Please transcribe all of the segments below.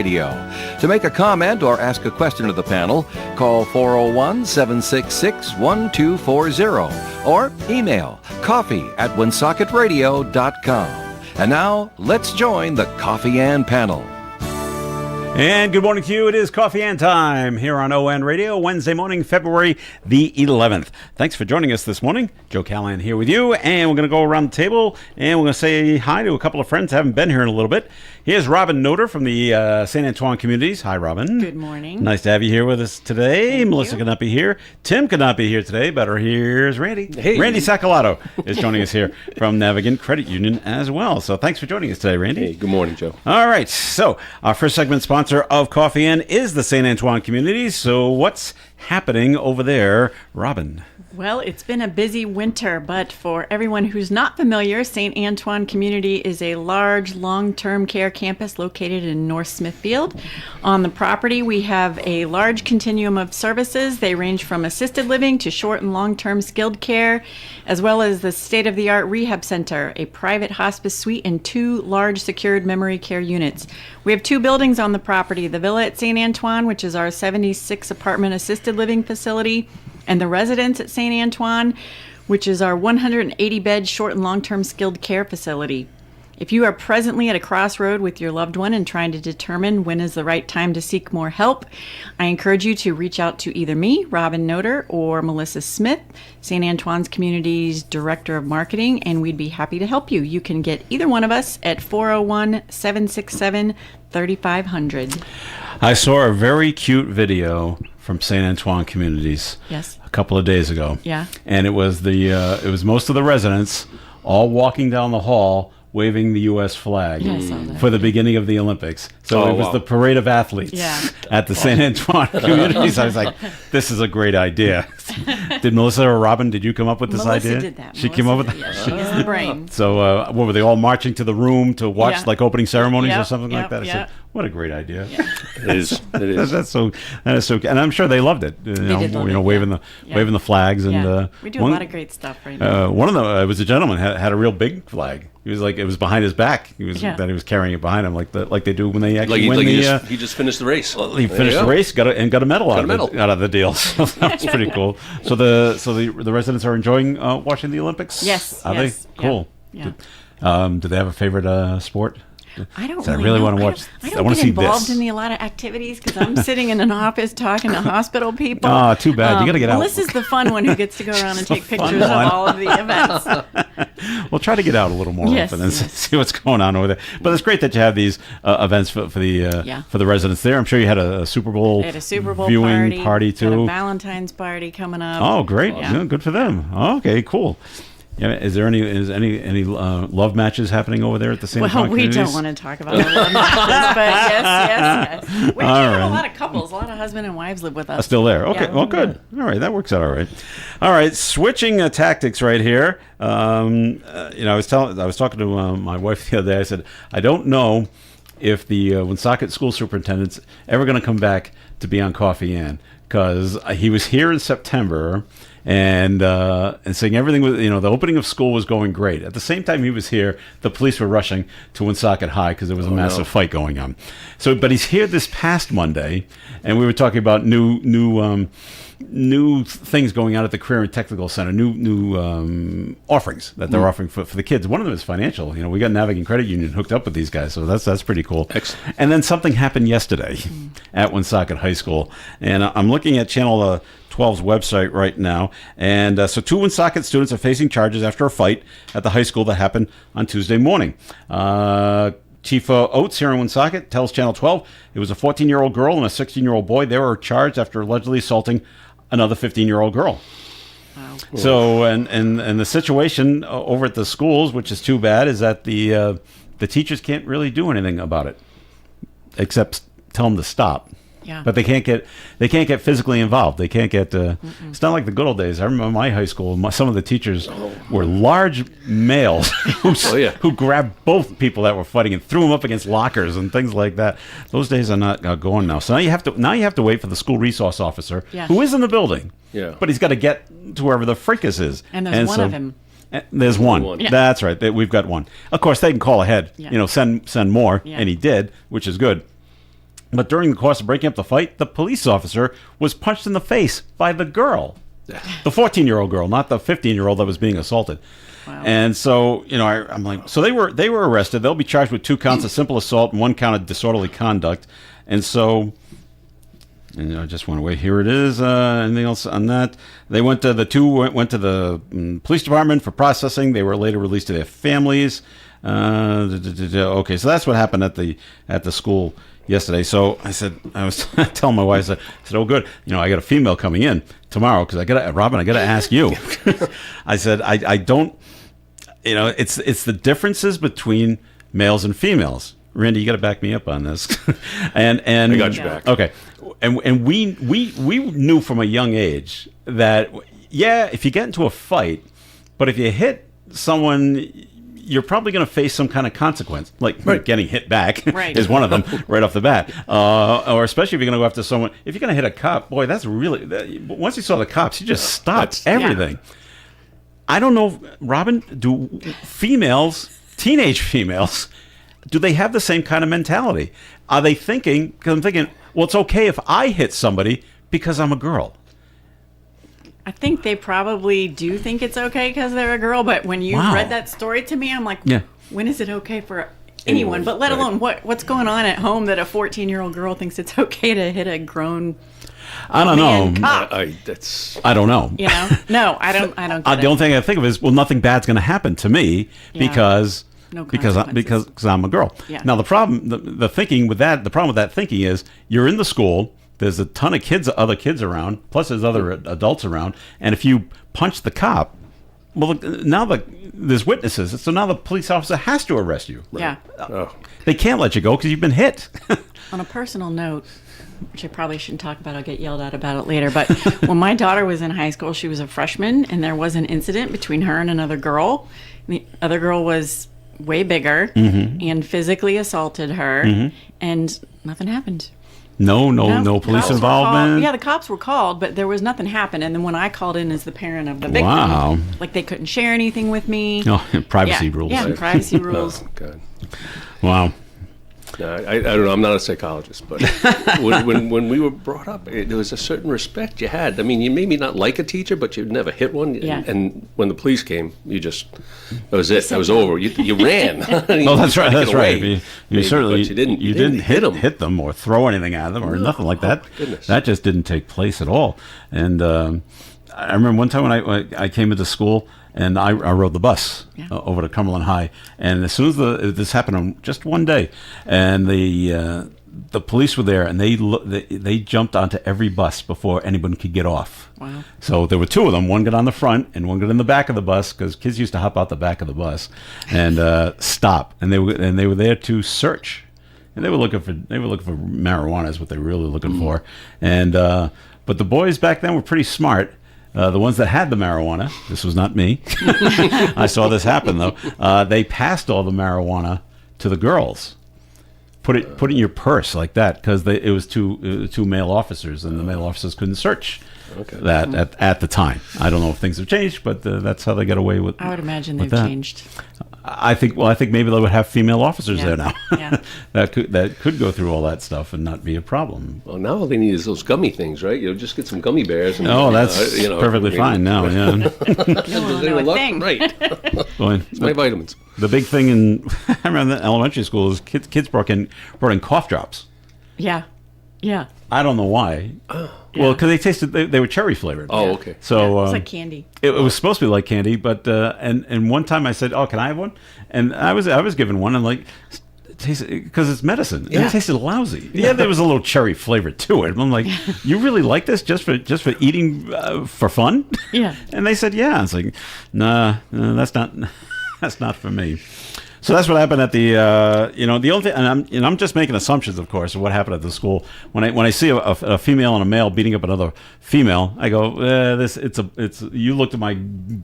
Radio. To make a comment or ask a question of the panel, call 401-766-1240 or email coffee@woonsocketradio.com. And now, let's join the Coffee and panel. And good morning to you. It is Coffee and time here on ON Radio, Wednesday morning, February the 11th. Thanks for joining us this morning. Joe Callahan here with you, and we're going to go around the table, and we're going to say hi to a couple of friends who haven't been here in a little bit. Here's Robin Noter from the St. Antoine Communities. Hi, Robin. Good morning. Nice to have you here with us today. Thank Melissa you. could not be here. Tim could not be here today, but here's Randy. Hey. Randy Sacalato is joining us here from Navigant Credit Union as well. So thanks for joining us today, Randy. Hey, good morning, Joe. All right, so our first segment sponsor of Coffee In is the St. Antoine Community. So what's happening over there, Robin? Well, it's been a busy winter, but for everyone who's not familiar, St. Antoine Community is a large long-term care campus located in North Smithfield. On the property, we have a large continuum of services. They range from assisted living to short and long-term skilled care, as well as the state-of-the-art rehab center, a private hospice suite, and 2 large secured memory care units. We have 2 buildings on the property, the Villa at St. Antoine, which is our 76 apartment assisted living facility, and the Residence at St. Antoine, which is our 180-bed short and long-term skilled care facility. If you are presently at a crossroad with your loved one and trying to determine when is the right time to seek more help, I encourage you to reach out to either me, Robin Noter, or Melissa Smith, St. Antoine's Community's Director of Marketing, and we'd be happy to help you. You can get either one of us at 401-767-3500. I saw a very cute video from St. Antoine Communities. Yes. A couple of days ago. Yeah. And it was most of the residents all walking down the hall waving the U.S. flag Yeah, I saw that. for the beginning of the Olympics. So it was wow. the parade of athletes Yeah. at the St. Antoine Communities. I was like, this is a great idea. Did Melissa or Robin, did you come up with this Melissa idea? did that. She came up with Melissa did, yeah, she is the brain. So what were they all marching to the room to watch Yeah. like opening ceremonies or Yep, something like yep, that? I yep. said, what a great idea. It is. It is. That is so, and I'm sure they loved it. did love it, Waving yeah. waving the flags, and Yeah. We do a lot of great stuff right now. one of them it was a gentleman had a real big flag. He was like, it was behind his back. He was Yeah. that he was carrying it behind him like they do when they actually win He just finished the race. he finished the race, got a medal out of the deal. So that was pretty cool. So the residents are enjoying watching the Olympics. Yes, Are yes, they? Cool. yeah. Do they have a favorite sport? I don't So I really, really know. wanna watch- I I don't wanna get see involved this. in a lot of activities because I'm sitting in an office talking to hospital people. Oh, too bad. You gotta get out. Melissa's the fun one who gets to go around and take fun pictures of one. all of the events. We'll try to get out a little more Yes, often and yes. see what's going on over there. But it's great that you have these events for the residents there. I'm sure you had a Super Bowl They had a Super Bowl viewing party had too. a Valentine's party coming up. Oh, great! Yeah. Yeah, good for them. Oh, okay, cool. Yeah, is there any love matches happening over there at the St. Well, Antoine we don't Communities? want to talk about our love matches, but yes. We All have right. a lot of couples, a lot of husband and wives live with us. Still there. Okay. Yeah. Well, good. All right. That works out all right. All right. Switching tactics right here. I was talking to my wife the other day. I said, I don't know if the Woonsocket school superintendent's ever going to come back to be on Coffee In, because he was here in September and saying everything was, the opening of school was going great. At the same time he was here, the police were rushing to Woonsocket High because there was a massive fight going on. So, but he's here this past Monday, and we were talking about new things going on at the Career and Technical Center, new offerings that they're offering for the kids. One of them is financial. We got Navigant Credit Union hooked up with these guys, so that's pretty cool. Excellent. And then something happened yesterday at Woonsocket High School, and I'm looking at Channel 12's website right now, and so 2 Woonsocket students are facing charges after a fight at the high school that happened on Tuesday morning. Chief Oates here in Woonsocket tells Channel 12 it was a 14-year-old girl and a 16-year-old boy. They were charged after allegedly assaulting another 15-year-old girl. Wow. So, and the situation over at the schools, which is too bad, is that the teachers can't really do anything about it, except tell them to stop. Yeah. But they can't get physically involved. They can't get. It's not like the good old days. I remember my high school. Some of the teachers were large males who grabbed both people that were fighting and threw them up against lockers and things like that. Those days are not going now. So now you have to wait for the school resource officer who is in the building. Yeah. But he's got to get to wherever the fricas is. And there's one of him. There's one. One. Yeah. That's right. We've got one. Of course, they can call ahead. Yeah. Send more, Yeah. and he did, which is good. But during the course of breaking up the fight, the police officer was punched in the face by the girl, the 14-year-old girl, not the 15-year-old that was being assaulted. Wow. And so, I'm like, so they were arrested. They'll be charged with 2 counts of simple assault and 1 count of disorderly conduct. And so, I just went away. Here it is. Anything else on that? They went to went to the police department for processing. They were later released to their families. Okay, so that's what happened at the school yesterday. So I was telling my wife, I said, oh, good. I got a female coming in tomorrow because Robin, I got to ask you. I said, I don't, it's the differences between males and females. Randy, you got to back me up on this. and I got your back. Okay, and we knew from a young age that if you get into a fight, but if you hit someone, you're probably going to face some kind of consequence, like getting hit back is one of them right off the bat. Or especially if you're going to go after someone. If you're going to hit a cop, boy, that's really... Once you saw the cops, he just stopped everything. Yeah. I don't know, Robin, do teenage females, do they have the same kind of mentality? Are they thinking... Because I'm thinking, well, it's okay if I hit somebody because I'm a girl. I think they probably do think it's okay because they're a girl, but when you read that story to me, I'm like, when is it okay for anyone? But let alone what's going on at home that a 14-year-old girl thinks it's okay to hit a grown I don't know. Cop. I don't know. No, I don't get it. The only thing I think of is, well, nothing bad's going to happen to me because I'm a girl. Yeah. Now the problem, the thinking with that, the problem with that thinking is you're in the school. There's a ton of other kids around, plus there's other adults around. And if you punch the cop, well, now there's witnesses. So now the police officer has to arrest you. Yeah. They can't let you go because you've been hit. On a personal note, which I probably shouldn't talk about, I'll get yelled at about it later, but when my daughter was in high school, she was a freshman, and there was an incident between her and another girl. And the other girl was way bigger and physically assaulted her, and nothing happened. No police involvement. The cops were called, but there was nothing happened. And then when I called in as the parent of the victim, like they couldn't share anything with me. Oh, privacy rules. Yeah, privacy rules. Oh, God. Wow. No, I don't know. I'm not a psychologist, but when we were brought up, there was a certain respect you had. I mean, you maybe not like a teacher, but you'd never hit one. Yeah. And when the police came, that was it. That was over. You ran. Oh, that's right. That's right. You certainly you didn't hit them or throw anything at them or nothing like that. Goodness. That just didn't take place at all. And I remember one time when I came into school. And I rode the bus over to Cumberland High, and as soon as this happened on just one day, and the police were there, and they jumped onto every bus before anyone could get off. Wow! So there were 2 of them. One got on the front, and one got in the back of the bus because kids used to hop out the back of the bus and stop, and they were there to search, and they were looking for marijuana is what they were really looking for, and but the boys back then were pretty smart. The ones that had the marijuana, this was not me. I saw this happen though. They passed all the marijuana to the girls. Put it in your purse like that because it was two male officers, and the male officers couldn't search that at the time. I don't know if things have changed, but that's how they got away with. I would imagine they've changed. I think maybe they would have female officers there now. Yeah. that could go through all that stuff and not be a problem. Well, now all they need is those gummy things, right? Just get some gummy bears. And, that's perfectly fine now. Yeah. Right. Well, it's my vitamins. The big thing I remember in elementary school is kids brought in cough drops. Yeah. Yeah. I don't know why. Well, because they were cherry flavored. Oh, okay. So it's like candy. It was supposed to be like candy, but and one time I said, "Oh, can I have one?" And I was given one, and like, because it's medicine, and it tasted lousy. Yeah, there was a little cherry flavor to it. I'm like, "You really like this just for eating for fun?" Yeah. And they said, "Yeah." I was like, "Nah, that's not for me." So that's what happened at the, the only thing, and I'm just making assumptions, of course, of what happened at the school. When I see a female and a male beating up another female, I go, you looked at my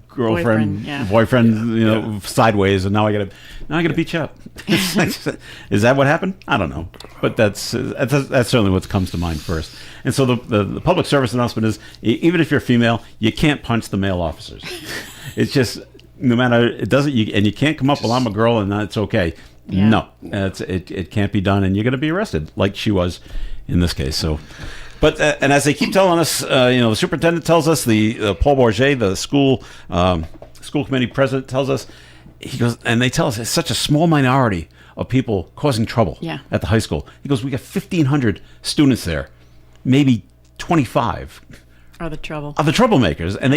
girlfriend, boyfriend, sideways, and now I gotta beat you up. Is that what happened? I don't know, but that's certainly what comes to mind first. And so the public service announcement is, even if you're female, you can't punch the male officers. It's just. No matter, it doesn't, and you can't come up, well, I'm a girl, and it's okay. Yeah. No, it can't be done, and you're going to be arrested, like she was in this case. So, but and as they keep telling us, the superintendent tells us, the Paul Bourget, the school committee president, tells us, he goes, and they tell us it's such a small minority of people causing trouble at the high school. He goes, we got 1,500 students there, maybe 25 Are the troublemakers, and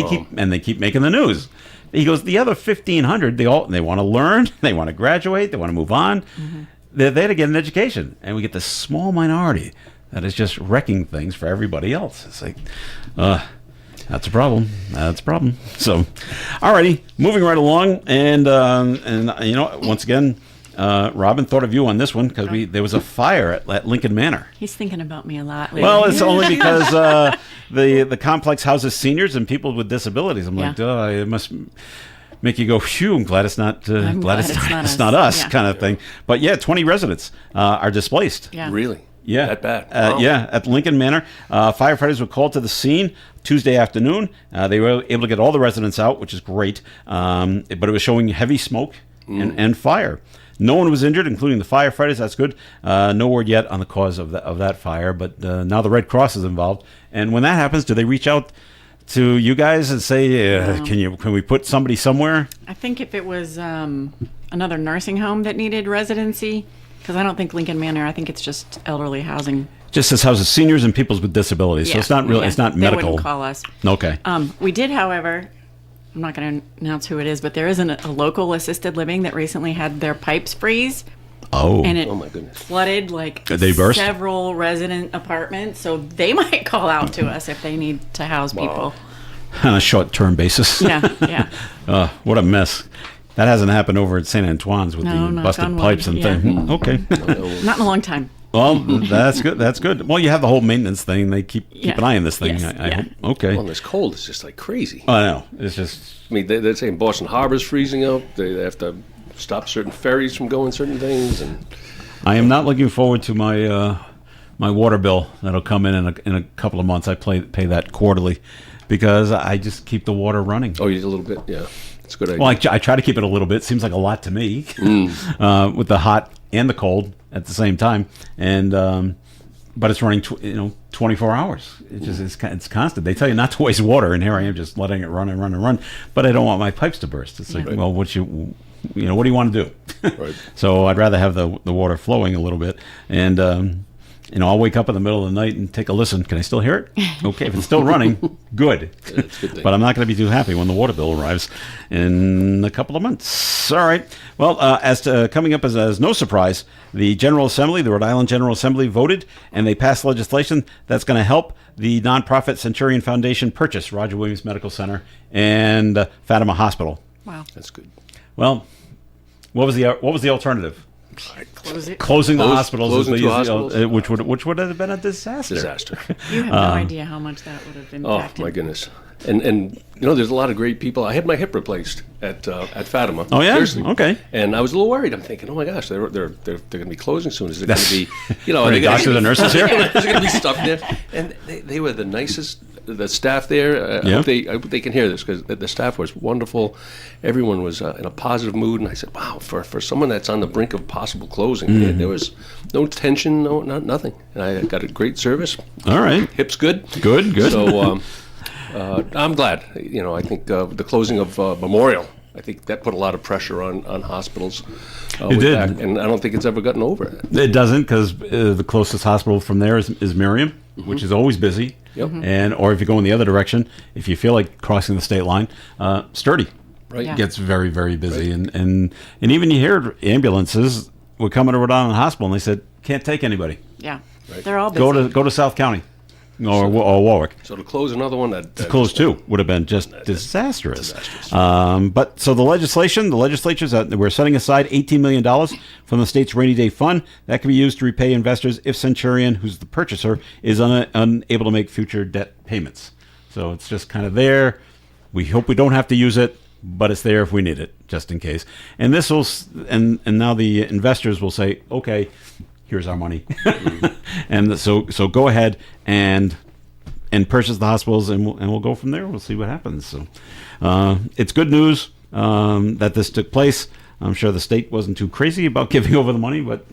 they keep making the news. He goes, the other 1,500, they want to learn, they want to graduate, they want to move on. Mm-hmm. They're there to get an education, and we get this small minority that is just wrecking things for everybody else. It's like, that's a problem. That's a problem. So, alrighty, moving right along, and once again, Robin thought of you on this one because there was a fire at Lincoln Manor. He's thinking about me a lot lately. Well, it's only because the complex houses seniors and people with disabilities. I'm like, it must make you go, phew, I'm glad it's not it's not us kind of thing. But 20 residents are displaced. Yeah. Really? Yeah. That bad? Wow. At Lincoln Manor. Firefighters were called to the scene Tuesday afternoon. They were able to get all the residents out, which is great. But it was showing heavy smoke and fire. No one was injured, including the firefighters. That's good. No word yet on the cause of that fire, but now the Red Cross is involved. And when that happens, do they reach out to you guys and say, can we put somebody somewhere? I think if it was another nursing home that needed residency, because I don't think Lincoln Manor, I think it's just elderly housing. Just as houses seniors and people with disabilities. So it's not really, it's not medical. They wouldn't call us. Okay. We did, however, I'm not going to announce who it is, but there is a local assisted living that recently had their pipes freeze. Oh. And it my goodness. flooded they burst? several resident apartments. So they might call out to us if they need to house people. On a short-term basis. Yeah. What a mess. That hasn't happened over at St. Antoine's with the busted pipes and things. Okay. Not in a long time. Well, that's good. That's good. Well, you have the whole maintenance thing. They keep an eye on this thing. Yes. I hope. Okay. Well, this cold is just like crazy. I know. It's just. I mean, they're saying Boston Harbor's freezing up. They have to stop certain ferries from going certain things. And I am not looking forward to my my water bill that'll come in a couple of months. I pay that quarterly because I just keep the water running. Oh, you did a little bit? Yeah. It's a good idea. Well, I try to keep it a little bit. Seems like a lot to me with the hot and the cold at the same time. And but it's running 24 hours. It's constant. They tell you not to waste water, and here I am just letting it run and run and run. But I don't want my pipes to burst. It's like, well, what do you want to do? Right. So I'd rather have the water flowing a little bit. And I'll wake up in the middle of the night and take a listen. Can I still hear it? Okay, if it's still running, good. That's a good thing. But I'm not going to be too happy when the water bill arrives in a couple of months. All right. Well, as to coming up as no surprise, the General Assembly, the Rhode Island General Assembly, voted and they passed legislation that's going to help the nonprofit Centurion Foundation purchase Roger Williams Medical Center and Fatima Hospital. Wow. That's good. Well, what was the alternative? Close it. Closing the hospitals, closing two hospitals? which would have been a disaster. You have no idea how much that would have impacted. Oh my goodness! And there's a lot to great people. I had my hip replaced at Fatima. Oh yeah, Seriously. Okay. And I was a little worried. I'm thinking, oh my gosh, they're going to be closing soon. Is it going to be, are they doctors and nurses here? There's going to be stuff there. And they were the nicest. The staff there. I hope they can hear this because the staff was wonderful. Everyone was in a positive mood, and I said, wow, for someone that's on the brink of possible closing, there was no tension, nothing. And I got a great service. All right. Hip's good. Good. So I'm glad. I think the closing of Memorial, I think that put a lot of pressure on hospitals. It did. That, and I don't think it's ever gotten over it. It doesn't because the closest hospital from there is Miriam, which is always busy. Yep. And or if you go in the other direction, if you feel like crossing the state line, Sturdy gets very, very busy. Right. And even you hear ambulances would come into Rhode Island Hospital and they said, can't take anybody. Yeah. Right. They're all busy. Go to South County. Or Warwick. So to close another one, to close two would have been just disastrous. But so the legislatures, we're setting aside $18 million from the state's rainy day fund that can be used to repay investors if Centurion, who's the purchaser, is unable to make future debt payments. So it's just kind of there. We hope we don't have to use it, but it's there if we need it, just in case. And this will, and now the investors will say, okay, here's our money. And so go ahead and purchase the hospitals, and we'll go from there. We'll see what happens. So it's good news that this took place. I'm sure the state wasn't too crazy about giving over the money, but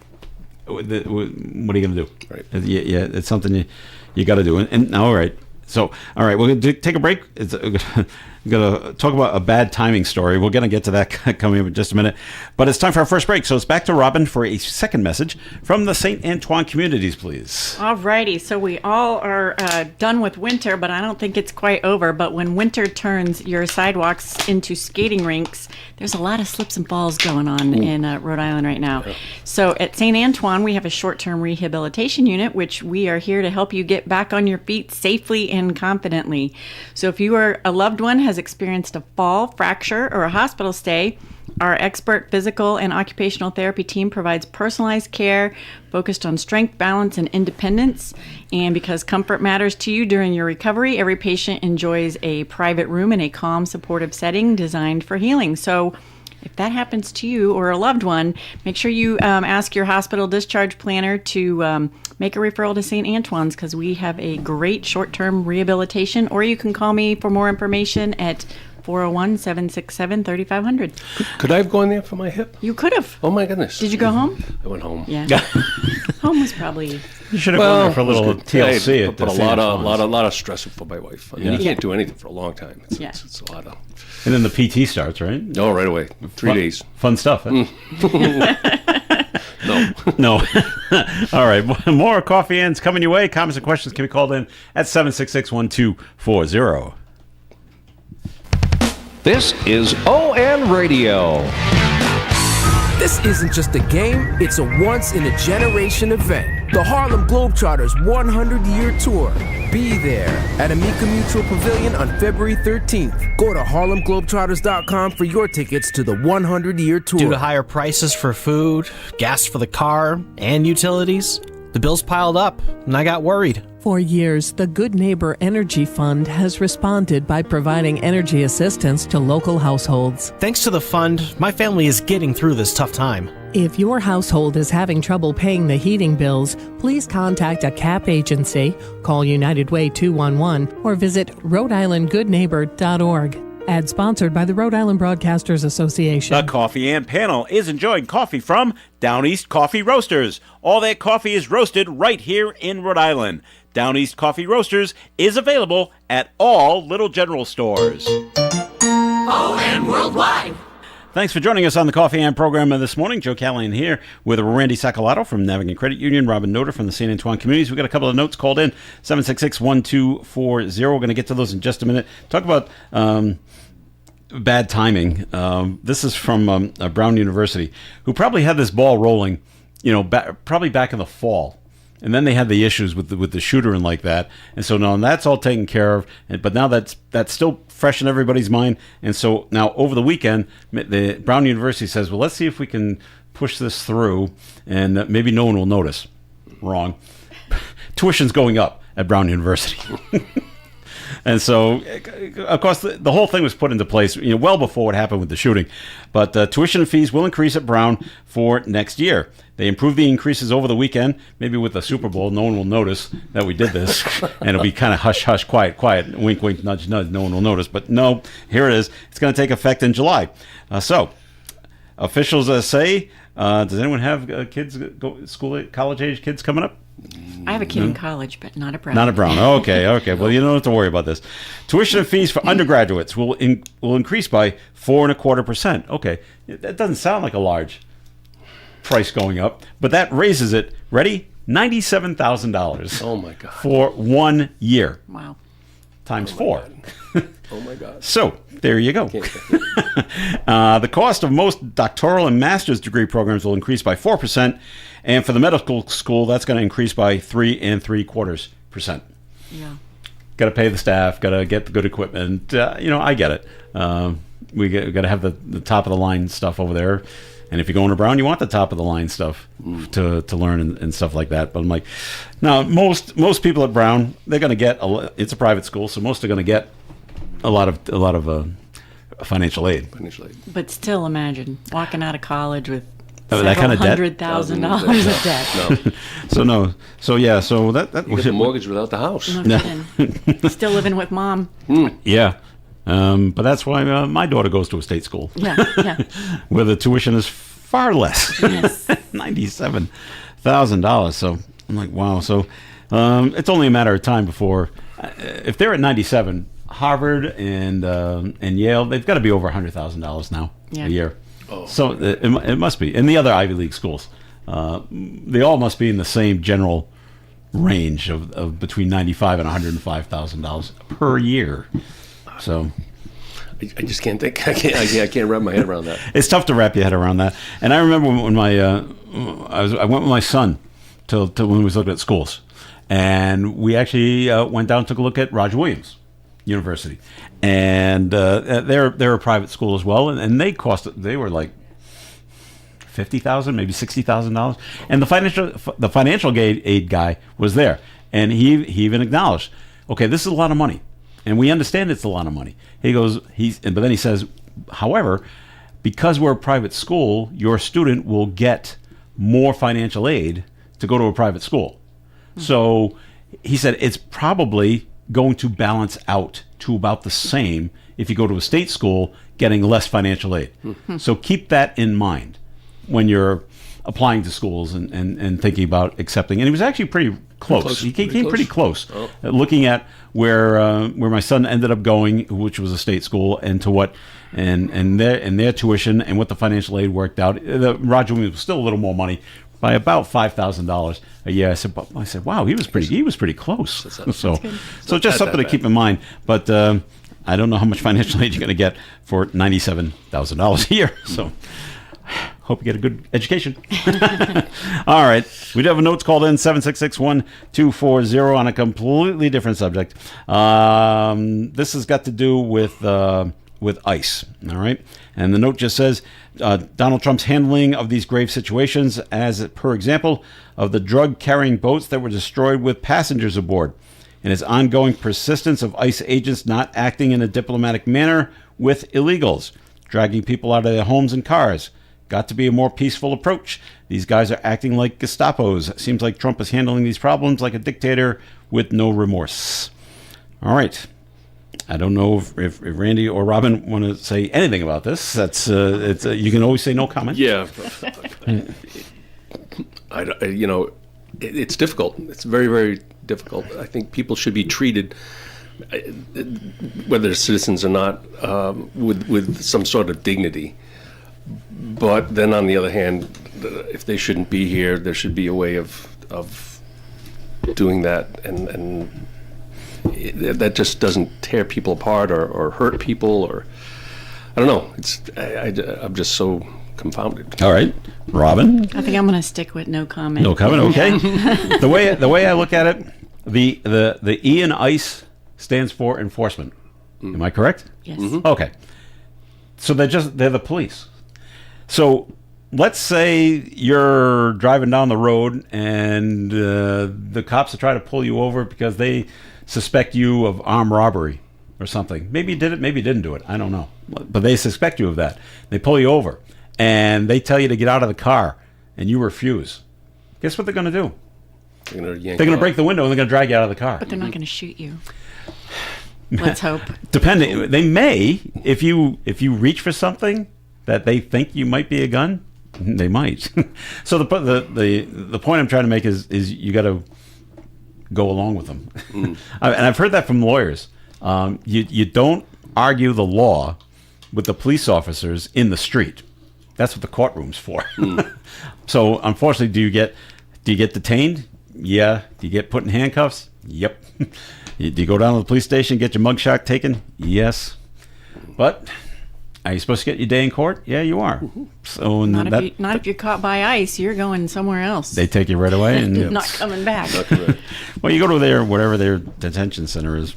what are you going to do? Right. Yeah, it's something you got to do. And all right. So, all right, we're going to take a break. We're going to talk about a bad timing story. We're going to get to that coming up in just a minute. But it's time for our first break. So it's back to Robin for a second message from the St. Antoine communities, please. All righty. So we all are done with winter, but I don't think it's quite over. But when winter turns your sidewalks into skating rinks, there's a lot of slips and falls going on in Rhode Island right now. Yeah. So at St. Antoine, we have a short-term rehabilitation unit, which we are here to help you get back on your feet safely and confidently. So if you or a loved one has experienced a fall, fracture, or a hospital stay, our expert physical and occupational therapy team provides personalized care focused on strength, balance, and independence. And because comfort matters to you during your recovery, every patient enjoys a private room in a calm, supportive setting designed for healing. So if that happens to you or a loved one, make sure you ask your hospital discharge planner to make a referral to St. Antoine's, because we have a great short-term rehabilitation. Or you can call me for more information at 401-767-3500. Could I have gone there for my hip? You could have. Oh, my goodness. Did you go home? I went home. Yeah. Home was probably... You should have gone there for a little TLC. But a lot of stress for my wife. I mean, you can't do anything for a long time. It's a lot of... And then the PT starts, right? Oh, right away. 3 days. Fun stuff, huh? No. No. All right. More Coffee Ends coming your way. Comments and questions can be called in at 766-1240. This is ON Radio. This isn't just a game, it's a once-in-a-generation event. The Harlem Globetrotters 100-year tour. Be there at Amica Mutual Pavilion on February 13th. Go to harlemglobetrotters.com for your tickets to the 100-year tour. Due to higher prices for food, gas for the car, and utilities, the bills piled up, and I got worried. For years, the Good Neighbor Energy Fund has responded by providing energy assistance to local households. Thanks to the fund, my family is getting through this tough time. If your household is having trouble paying the heating bills, please contact a CAP agency, call United Way 211, or visit Rhode-IslandGoodNeighbor.org. Ad sponsored by the Rhode Island Broadcasters Association. The Coffee and Panel is enjoying coffee from Down East Coffee Roasters. All their coffee is roasted right here in Rhode Island. Down East Coffee Roasters is available at all Little General stores. ON Worldwide. Thanks for joining us on the Coffee and program this morning. Joe Callahan here with Randy Sacalato from Navigant Credit Union, Robin Noter from the St. Antoine Communities. We've got a couple of notes called in, 766-1240. We're going to get to those in just a minute. Talk about bad timing. This is from Brown University, who probably had this ball rolling, probably back in the fall. And then they had the issues with the shooter and like that. And so now that's all taken care of. But now that's still fresh in everybody's mind. And so now over the weekend, the Brown University says, well, let's see if we can push this through and maybe no one will notice. Wrong. Tuition's going up at Brown University. And so, of course, the whole thing was put into place well before what happened with the shooting. But tuition and fees will increase at Brown for next year. They improved the increases over the weekend. Maybe with the Super Bowl, no one will notice that we did this. And it'll be kind of hush, hush, quiet, quiet, wink, wink, nudge, nudge. No one will notice. But no, here it is. It's going to take effect in July. So officials say, does anyone have kids, college-age kids coming up? I have a kid in college, but not at Brown. Not at Brown. Okay. Well, you don't have to worry about this. Tuition and fees for undergraduates will increase by 4.25%. Okay, that doesn't sound like a large price going up, but that raises it. Ready? $97,000. Oh my God! For 1 year. Wow. Times 4. Oh my God! So there you go. The cost of most doctoral and master's degree programs will increase by 4%. And for the medical school, that's going to increase by 3.75%. Yeah. Got to pay the staff. Got to get the good equipment. I get it. We got to have the top of the line stuff over there. And if you're going to Brown, you want the top of the line stuff to learn and stuff like that. But I'm like, now most people at Brown, they're going to get it's a private school, so most are going to get a lot of financial aid. But still, imagine walking out of college with that kind of debt. $100,000 of debt. No. So that you get the mortgage without the house. No kidding. Still living with mom. Yeah. But that's why my daughter goes to a state school. Yeah, yeah. Where the tuition is far less. Yes. $97,000. So I'm like, wow. So it's only a matter of time before, if they're at 97, Harvard and Yale, they've got to be over $100,000 now a year. Oh. So it must be. And the other Ivy League schools, they all must be in the same general range of between $95,000 and $105,000 per year. So I just can't think. I can't wrap my head around that. it's tough to wrap your head around that. And I remember when I went with my son to when we was looking at schools, and we actually went down and took a look at Roger Williams University, and they're a private school as well, and they were like $50,000, maybe $60,000, and the financial aid guy was there, and he even acknowledged, okay, this is a lot of money, and we understand it's a lot of money. He goes, but then he says, however, because we're a private school, your student will get more financial aid to go to a private school. So he said it's probably going to balance out to about the same if you go to a state school getting less financial aid. So keep that in mind when you're applying to schools and thinking about accepting. And he was actually pretty close. He came pretty close. Looking at where my son ended up going, which was a state school, and to what and their tuition and what the financial aid worked out. Roger Williams was still a little more money, by about $5,000 a year. I said, wow, he was pretty close. So just something to keep in mind. But I don't know how much financial aid you're going to get for $97,000 a year. So hope you get a good education. All right. We do have a notes called in 766-1240 on a completely different subject. This has got to do with ICE. All right. And the note just says, Donald Trump's handling of these grave situations, as per example of the drug-carrying boats that were destroyed with passengers aboard, and his ongoing persistence of ICE agents not acting in a diplomatic manner with illegals, dragging people out of their homes and cars. Got to be a more peaceful approach. These guys are acting like Gestapos. Seems like Trump is handling these problems like a dictator with no remorse. All right. I don't know if Randy or Robin want to say anything about this. That's you can always say no comment. Yeah, it's difficult. It's very, very difficult. I think people should be treated, whether they're citizens or not, with some sort of dignity. But then, on the other hand, if they shouldn't be here, there should be a way of doing that, and that just doesn't tear people apart or hurt people, or I don't know. I'm just so confounded. All right, Robin. I think I'm going to stick with no comment. No comment. Okay. the way I look at it, the E in ICE stands for enforcement. Am I correct? Yes. Mm-hmm. Okay. So they're the police. So let's say you're driving down the road and the cops are trying to pull you over because they suspect you of armed robbery or something. Maybe you did it, maybe you didn't do it. I don't know. But they suspect you of that. They pull you over and they tell you to get out of the car and you refuse. Guess what they're going to do? They're going to break the window and they're going to drag you out of the car. But they're not going to shoot you. Let's hope. Depending, they may, if you reach for something that they think you might be a gun, they might. So the point I'm trying to make is you got to go along with them. And I've heard that from lawyers. You don't argue the law with the police officers in the street. That's what the courtroom's for. So unfortunately, do you get detained? Yeah. Do you get put in handcuffs? Yep. Do you go down to the police station, get your mugshot taken? Yes. But are you supposed to get your day in court? Yeah, you are. So not if you're caught by ICE, you're going somewhere else. They take you right away and not coming back. Well, you go to whatever their detention center is.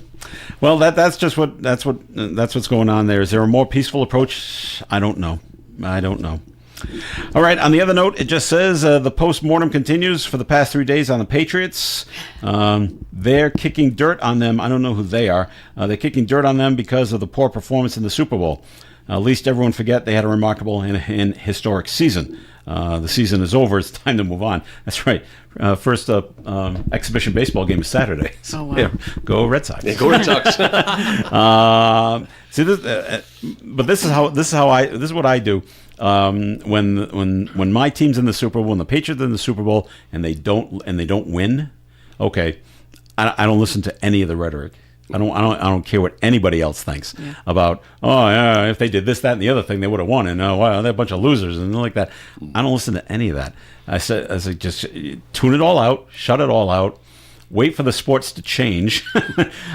Well, that's what's going on there. Is there a more peaceful approach? I don't know. All right. On the other note, it just says the post-mortem continues for the past 3 days on the Patriots. They're kicking dirt on them. I don't know who they are. They're kicking dirt on them because of the poor performance in the Super Bowl. At least everyone forget they had a remarkable and historic season. the season is over. It's time to move on. That's right. First exhibition baseball game is Saturday. So, Oh, wow. yeah, go Red Sox. Yeah, go Red Sox. See this, but this is what I do. When my team's in the Super Bowl, when the Patriots are in the Super Bowl, and they don't win, okay, I don't listen to any of the rhetoric. I don't care what anybody else thinks about. Oh yeah, if they did this, that, and the other thing, they would have won. And wow, they're a bunch of losers and like that. I don't listen to any of that. I said, just tune it all out, shut it all out. Wait for the sports to change.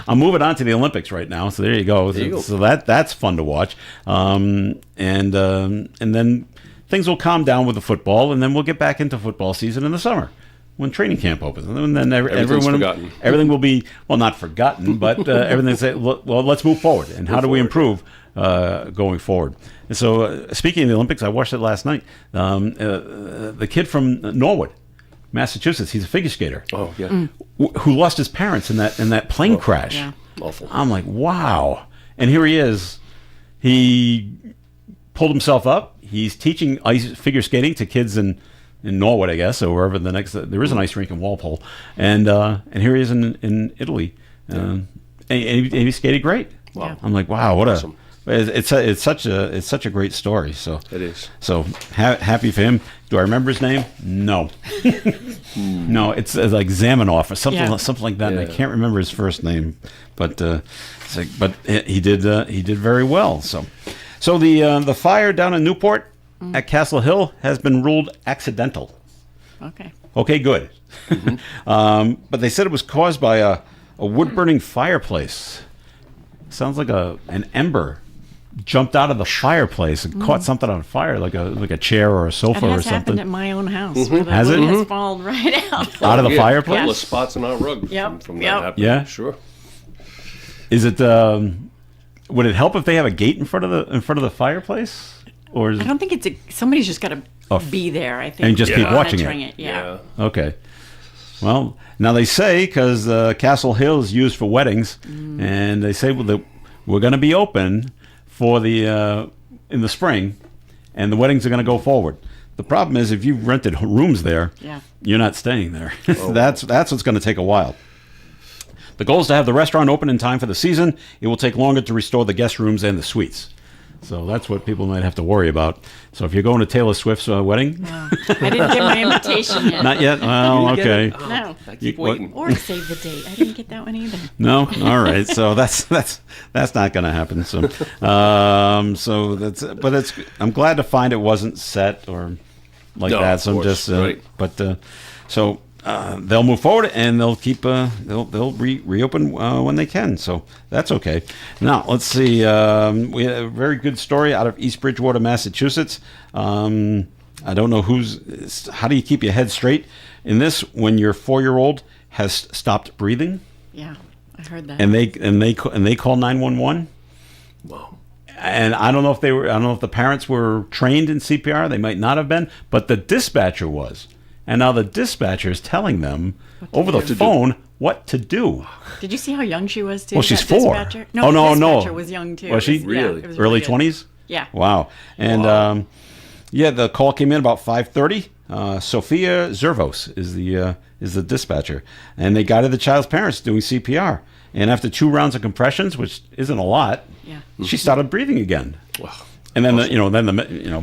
I'm moving on to the Olympics right now, so there you go. So that's fun to watch. And then things will calm down with the football, and then we'll get back into football season in the summer when training camp opens. And then everything will be, well, not forgotten, but everything say, well, let's move forward. And how do we improve going forward? And so, speaking of the Olympics, I watched it last night. The kid from Norwood, Massachusetts, he's a figure skater. Oh yeah. Who lost his parents in that plane crash. Yeah. Awful. I'm like, wow. And here he is. He pulled himself up. He's teaching ice figure skating to kids in Norwood, I guess, or wherever there is an ice rink in Walpole. And here he is in Italy. And he skated great. Wow. I'm like, wow, what Awesome. It's such a great story. So It is. So happy for him. Do I remember his name? No. No, it's like Zamanoff or something like that. And I Yeah. can't remember his first name, but he did very well. So the fire down in Newport at Castle Hill has been ruled accidental. Okay. Okay, good. But they said it was caused by a wood burning fireplace. Sounds like an ember jumped out of the fireplace and caught something on fire, like a chair or a sofa It or has happened something. at my own house. Where the Has wood it? has fallen right out. Out of the Yeah, fireplace? A couple of spots on our rug Yep, from yep. that happening. Yeah? Sure. Is it? Would it help if they have a gate in front of the fireplace, or is I don't think somebody's just got to be there. I think and just keep watching monitoring it? Yeah. Okay. Well, now they say because Castle Hill is used for weddings, and they say we're going to be open for the in the spring, and the weddings are going to go forward. The problem is if you've rented rooms there, you're not staying there. That's what's going to take a while. The goal is to have the restaurant open in time for the season. It will take longer to restore the guest rooms and the suites. So that's what people might have to worry about. So if you're going to Taylor Swift's wedding, Wow. I didn't get my invitation yet. not yet. Well, okay. No. I keep waiting. Or save the date. I didn't get that one either. No, all right. So that's not going to happen. So, I'm glad to find it wasn't set or like No, that. So of I'm course, just, right. they'll move forward and they'll keep they'll reopen when they can. So that's okay. Now let's see. We had a very good story out of East Bridgewater, Massachusetts. I don't know how do you keep your head straight in this when your 4-year-old has stopped breathing? Yeah, I heard that. And they call 911. Wow. And I don't know if the parents were trained in CPR. They might not have been, but the dispatcher was. And now the dispatcher is telling them over the phone what to do. Did you see how young she was too? Well, she's that 4. dispatcher? No, the dispatcher was young too. Was she? Really? it was Early good. 20s? Yeah. Wow. And the call came in about 5:30. Sophia Zervos is the dispatcher, and they guided the child's parents doing CPR. And after 2 rounds of compressions, which isn't a lot, she started breathing again. Wow. And then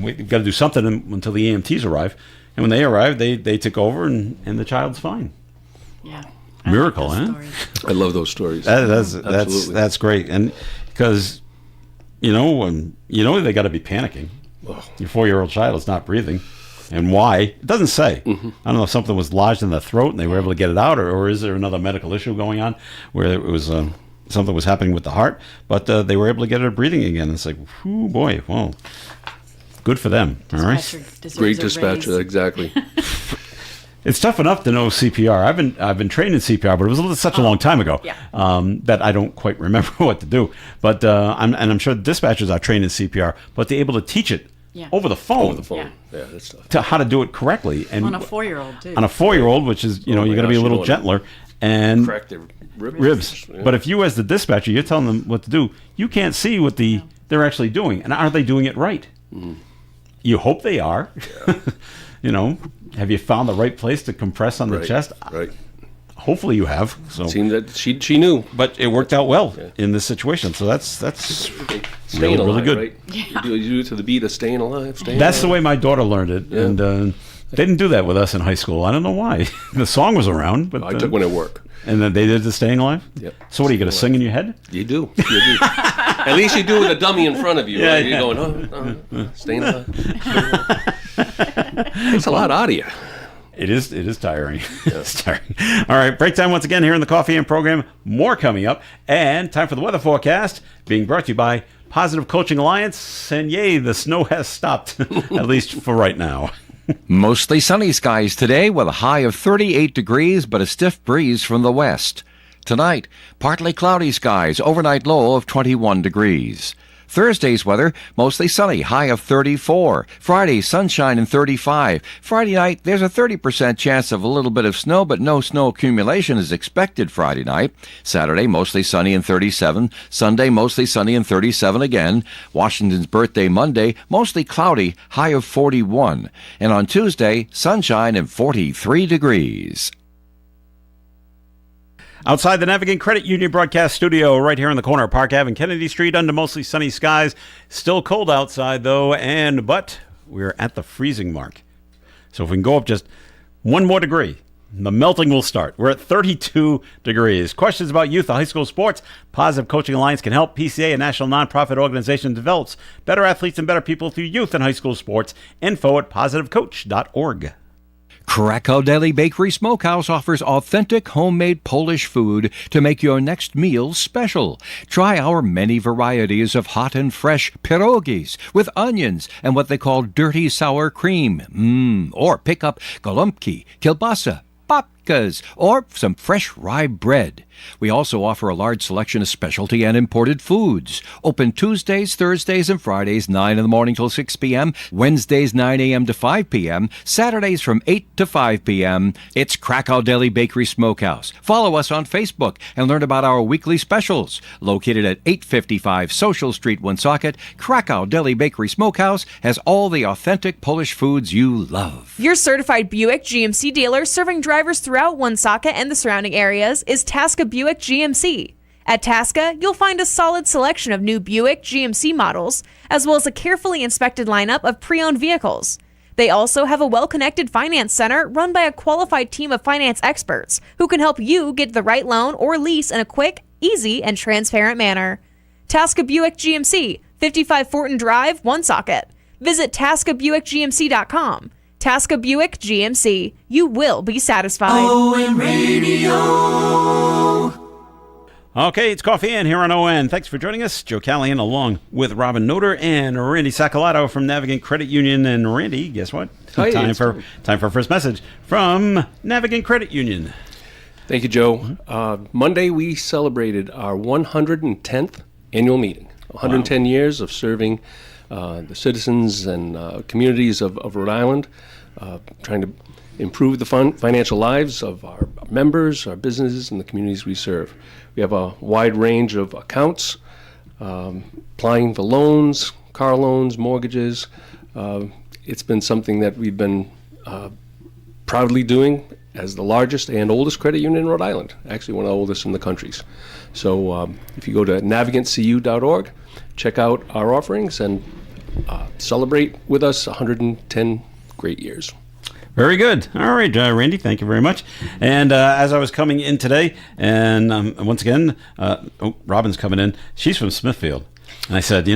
we've got to do something until the EMTs arrive. And when they arrived, they took over, and the child's fine. Yeah. Miracle, I like huh? those stories. I love those stories. Absolutely. That's great, and because they got to be panicking. Your 4-year-old child is not breathing, and why? It doesn't say. I don't know if something was lodged in the throat and they were able to get it out, or is there another medical issue going on where it was something was happening with the heart, but they were able to get her breathing again. It's like, oh boy, well, good for them. All right. Deserves Great a dispatcher, raise. exactly. It's tough enough to know CPR. I've been trained in CPR, but it was such a long time ago that I don't quite remember what to do. But I'm sure the dispatchers are trained in CPR, but they're able to teach it over the phone. Over the phone. Yeah, that's tough. To how to do it correctly. And On a 4-year-old too. on a 4-year-old, which is you got to be a gosh, little you don't gentler and Crack their ribs. Yeah. But if you, as the dispatcher, you're telling them what to do, you can't see what they're actually doing, and are they doing it right? You hope they are. You know, have you found the right place to compress on the chest? Right. Hopefully you have. So Seemed that she knew. but it worked out well in this situation. So that's Staying really alive, good. right? You do it to the beat of staying alive. That's the way my daughter learned it, and they didn't do that with us in high school. I don't know why. The song was around, but I took one at work. and then they did the staying alive. Yep. So what are you going to sing in your head? You do. You do. At least you do with a dummy in front of you. Yeah, Right? yeah. You're going, staying alive. It's a lot out of you. It is tiring. It's tiring. All right, break time once again here in the Coffee and program. More coming up, and time for the weather forecast being brought to you by Positive Coaching Alliance. And yay, the snow has stopped, at least for right now. Mostly sunny skies today with a high of 38 degrees, but a stiff breeze from the west. Tonight, partly cloudy skies, overnight low of 21 degrees. Thursday's weather, mostly sunny, high of 34. Friday, sunshine and 35. Friday night, there's a 30% chance of a little bit of snow, but no snow accumulation is expected Friday night. Saturday, mostly sunny and 37. Sunday, mostly sunny and 37 again. Washington's birthday Monday, mostly cloudy, high of 41. And on Tuesday, sunshine and 43 degrees. Outside the Navigant Credit Union broadcast studio, right here in the corner of Park Ave and Kennedy Street, under mostly sunny skies. Still cold outside, though, but we're at the freezing mark. So if we can go up just one more degree, the melting will start. We're at 32 degrees. Questions about youth or high school sports? Positive Coaching Alliance can help. PCA, a national nonprofit organization, develops better athletes and better people through youth and high school sports. Info at positivecoach.org. Krakow Deli Bakery Smokehouse offers authentic homemade Polish food to make your next meal special. Try our many varieties of hot and fresh pierogies with onions and what they call dirty sour cream. Or pick up golubki, kielbasa, babkas, or some fresh rye bread. We also offer a large selection of specialty and imported foods. Open Tuesdays, Thursdays, and Fridays, 9 in the morning till 6 p.m., Wednesdays, 9 a.m. to 5 p.m., Saturdays from 8 to 5 p.m. It's Krakow Deli Bakery Smokehouse. Follow us on Facebook and learn about our weekly specials. Located at 855 Social Street, Woonsocket, Krakow Deli Bakery Smokehouse has all the authentic Polish foods you love. Your certified Buick GMC dealer serving drivers throughout Woonsocket and the surrounding areas is Tasca Buick GMC. At Tasca, you'll find a solid selection of new Buick GMC models, as well as a carefully inspected lineup of pre-owned vehicles. They also have a well-connected finance center run by a qualified team of finance experts who can help you get the right loan or lease in a quick, easy, and transparent manner. Tasca Buick GMC, 55 Fortin Drive, Woonsocket. Visit TascaBuickGMC.com. Tasca Buick GMC. You will be satisfied. ON Radio. Okay, it's Coffee In here on ON. Thanks for joining us. Joe Callahan along with Robin Noter and Randy Sacalato from Navigant Credit Union. And Randy, guess what? Hi, time for our first message from Navigant Credit Union. Thank you, Joe. Monday, we celebrated our 110th annual meeting. 110 years of serving the citizens and communities of Rhode Island, trying to improve the financial lives of our members, our businesses, and the communities we serve. We have a wide range of accounts, applying for loans, car loans, mortgages. It's been something that we've been proudly doing as the largest and oldest credit union in Rhode Island, actually one of the oldest in the countries. So if you go to navigantcu.org, check out our offerings and celebrate with us 110 great years. Very good. All right, Randy, thank you very much. And as I was coming in today, and once again, Robin's coming in. She's from Smithfield. And I said, you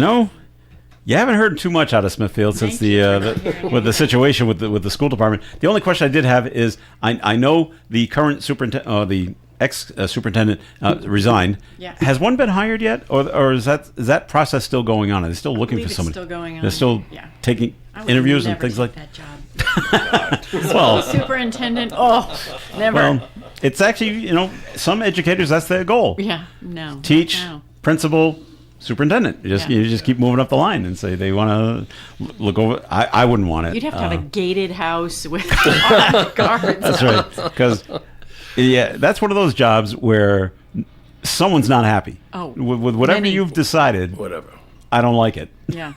haven't heard too much out of Smithfield since with the situation with the school department. The only question I did have is, I know the current superintendent, the ex-superintendent resigned. Yeah. Has one been hired yet? Or is that process still going on? Are they still looking for somebody? It's still going on. They're still taking I would interviews and never things take like that job. Well, Superintendent, never. well, it's actually, some educators, that's their goal. Yeah, no. Teach, no. principal, superintendent. You just keep moving up the line and say they want to look over. I wouldn't want it. You'd have to have a gated house with guards. That's right. Because, that's one of those jobs where someone's not happy. Oh, with whatever many. you've decided. Whatever. I don't like it. Yeah.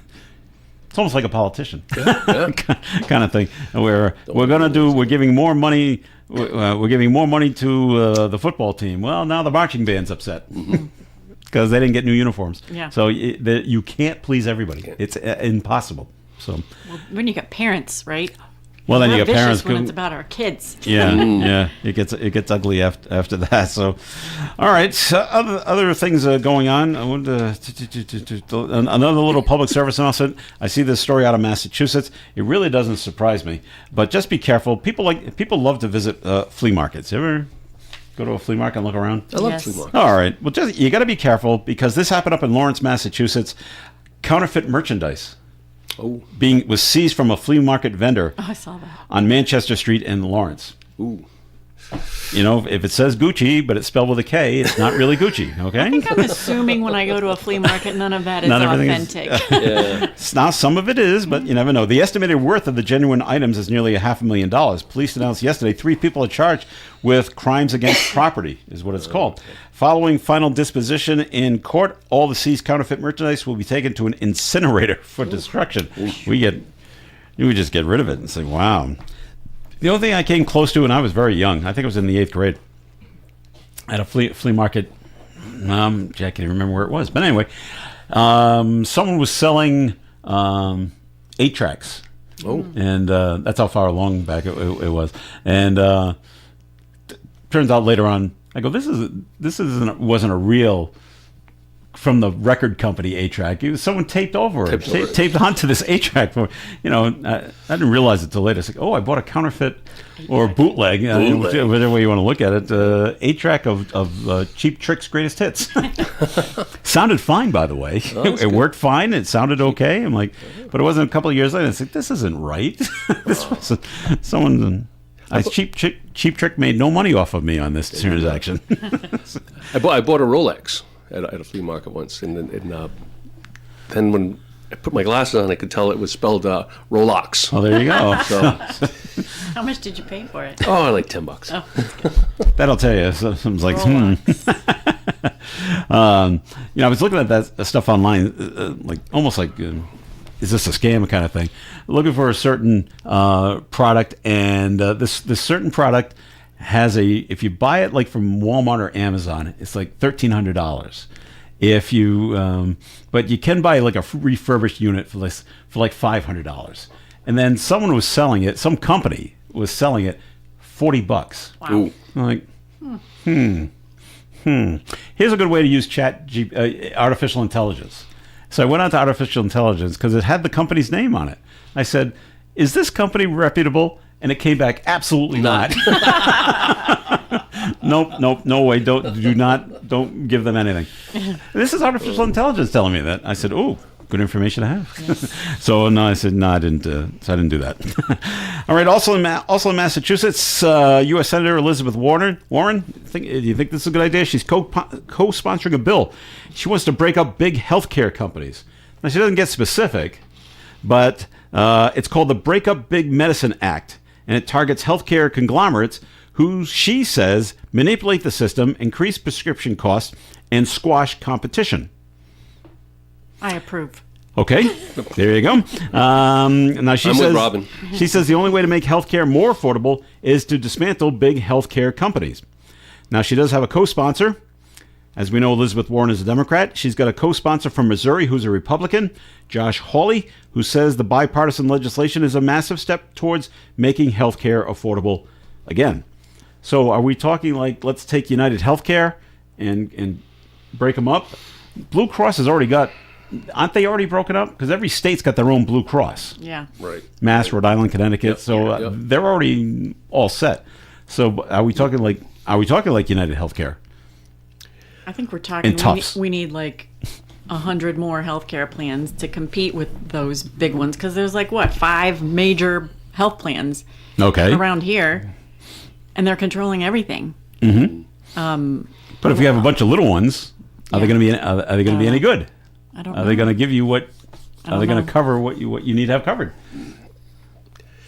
It's almost like a politician kind of thing. Where we're giving more money. We're giving more money to the football team. Well, now the marching band's upset because they didn't get new uniforms. Yeah. So you can't please everybody. It's impossible. So when you got parents, right? well, then We're you got vicious parents when who- it's about our kids. yeah, it gets ugly after that. So, all right, so other things going on. I want another little public service announcement. I see this story out of Massachusetts. It really doesn't surprise me, but just be careful. People love to visit flea markets. You ever go to a flea market and look around? I love Yes. flea markets. All right, well, you got to be careful because this happened up in Lawrence, Massachusetts. Counterfeit merchandise was seized from a flea market vendor Oh, I saw that. on Manchester Street in Lawrence. Ooh. You know, if it says Gucci, but it's spelled with a K, it's not really Gucci, okay? I think I'm assuming when I go to a flea market, none of that is Not everything is- authentic. Now, some of it is, but you never know. The estimated worth of the genuine items is nearly $500,000. Police announced yesterday 3 people are charged with crimes against property, is what it's called. Following final disposition in court, all the seized counterfeit merchandise will be taken to an incinerator for destruction. We would just get rid of it and say, wow. The only thing I came close to when I was very young, I think it was in the 8th grade, at a flea market. I can't even remember where it was. But anyway, someone was selling 8-tracks. Oh. And that's how far along back it was. And turns out later on, I go, wasn't a real from the record company 8-track. It was someone taped over it, taped onto this 8-track. You know, I didn't realize it till later. It's like, oh, I bought a counterfeit or bootleg, whatever way you want to look at it. 8-track of Cheap Trick's greatest hits. Sounded fine, by the way. It worked fine. It sounded okay. I'm like, but it wasn't a couple of years later. It's like, this isn't right. This wasn't someone. Cheap Trick made no money off of me on this transaction. I bought a Rolex at a flea market once, and then when I put my glasses on, I could tell it was spelled Rolex. Oh, there you go. So, How much did you pay for it? like $10. Oh, That'll tell you. Something's like, you know, I was looking at that stuff online, like almost like, is this a scam kind of thing? Looking for a certain product, and this certain product has if you buy it like from Walmart or Amazon, it's like $1,300. If you, but you can buy like a refurbished unit for like $500. And then someone was selling it, some company was selling it $40. wow. Ooh. I'm like, Here's a good way to use artificial intelligence. So I went on to artificial intelligence because it had the company's name on it. I said, is this company reputable? And it came back, absolutely not. Nope, no way. Don't give them anything. This is artificial intelligence telling me that. I said, oh, good information to have. So no, I said, no, I didn't do that. All right. Also in Massachusetts, U.S. Senator Elizabeth Warren. Do you think this is a good idea? She's co-sponsoring a bill. She wants to break up big healthcare companies. Now she doesn't get specific, but it's called the Break Up Big Medicine Act, and it targets healthcare conglomerates who, she says, manipulate the system, increase prescription costs, and squash competition. I approve. Okay, there you go. Now she I'm says, with Robin. She says the only way to make healthcare more affordable is to dismantle big healthcare companies. Now she does have a co-sponsor. As we know, Elizabeth Warren is a Democrat. She's got a co-sponsor from Missouri who's a Republican, Josh Hawley, who says the bipartisan legislation is a massive step towards making healthcare affordable again. So are we talking like, let's take United Healthcare and break them up? Blue Cross has already got, aren't they already broken up? Because every state's got their own Blue Cross. Yeah. Right. Mass, Rhode Island, Connecticut. Yep. So Yep. they're already all set. So are we talking like United Healthcare? I think we're talking. And Tufts. We need like 100 more healthcare plans to compete with those big ones because there's like 5 major health plans around here, and they're controlling everything. Mm-hmm. But if you have a bunch of little ones, are they going to be any good? I don't know. Are they going to give you what? Are they going to cover what you need to have covered?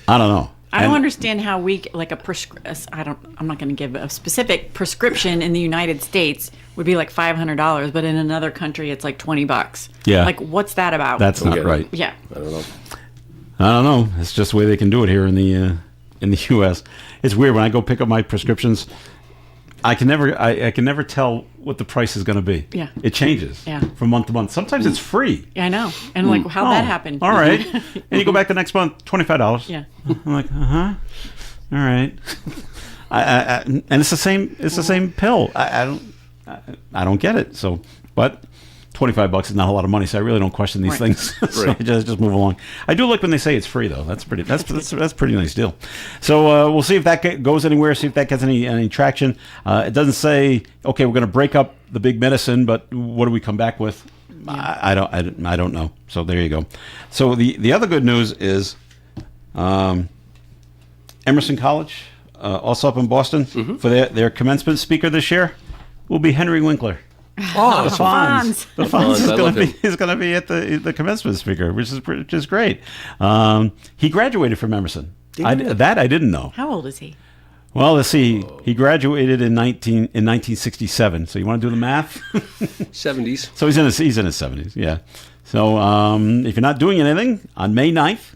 I don't know. I don't understand how we like I'm not going to give a specific prescription in the United States would be like $500, but in another country it's like $20. Yeah. Like, what's that about? That's not right. Yeah. I don't know. I don't know. It's just the way they can do it here in the U.S. It's weird when I go pick up my prescriptions. I can never tell what the price is going to be. Yeah. It changes. Yeah. From month to month. Sometimes it's free. Yeah, I know. And like, how'd that happen? All right. And you go back the next month, $25. Yeah. I'm like, all right. And it's the same. It's the same pill. I don't get it. So, but $25 is not a lot of money, so I really don't question these things. So I just move along. I do like when they say it's free, though. That's a pretty nice deal. So we'll see if that goes anywhere. See if that gets any traction. It doesn't say, okay, we're going to break up the big medicine, but what do we come back with? Yeah. I don't know. So there you go. So the other good news is Emerson College, also up in Boston, for their commencement speaker this year will be Henry Winkler. Oh, the Fonz. The Fonz is going to be at the commencement speaker, which is great. He graduated from Emerson. I didn't know. How old is he? Well, let's see. He graduated in 1967. So you want to do the math? 70s. So he's in his 70s. Yeah. So if you're not doing anything, on May 9th,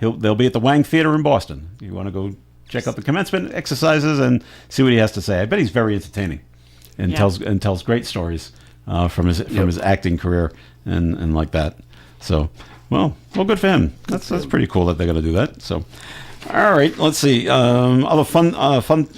they'll be at the Wang Theater in Boston. You want to go check out the commencement exercises and see what he has to say. I bet he's very entertaining. And tells great stories from his acting career and like that. So, well, good for him. That's pretty cool that they're going to do that. So, all right, let's see. Other fun,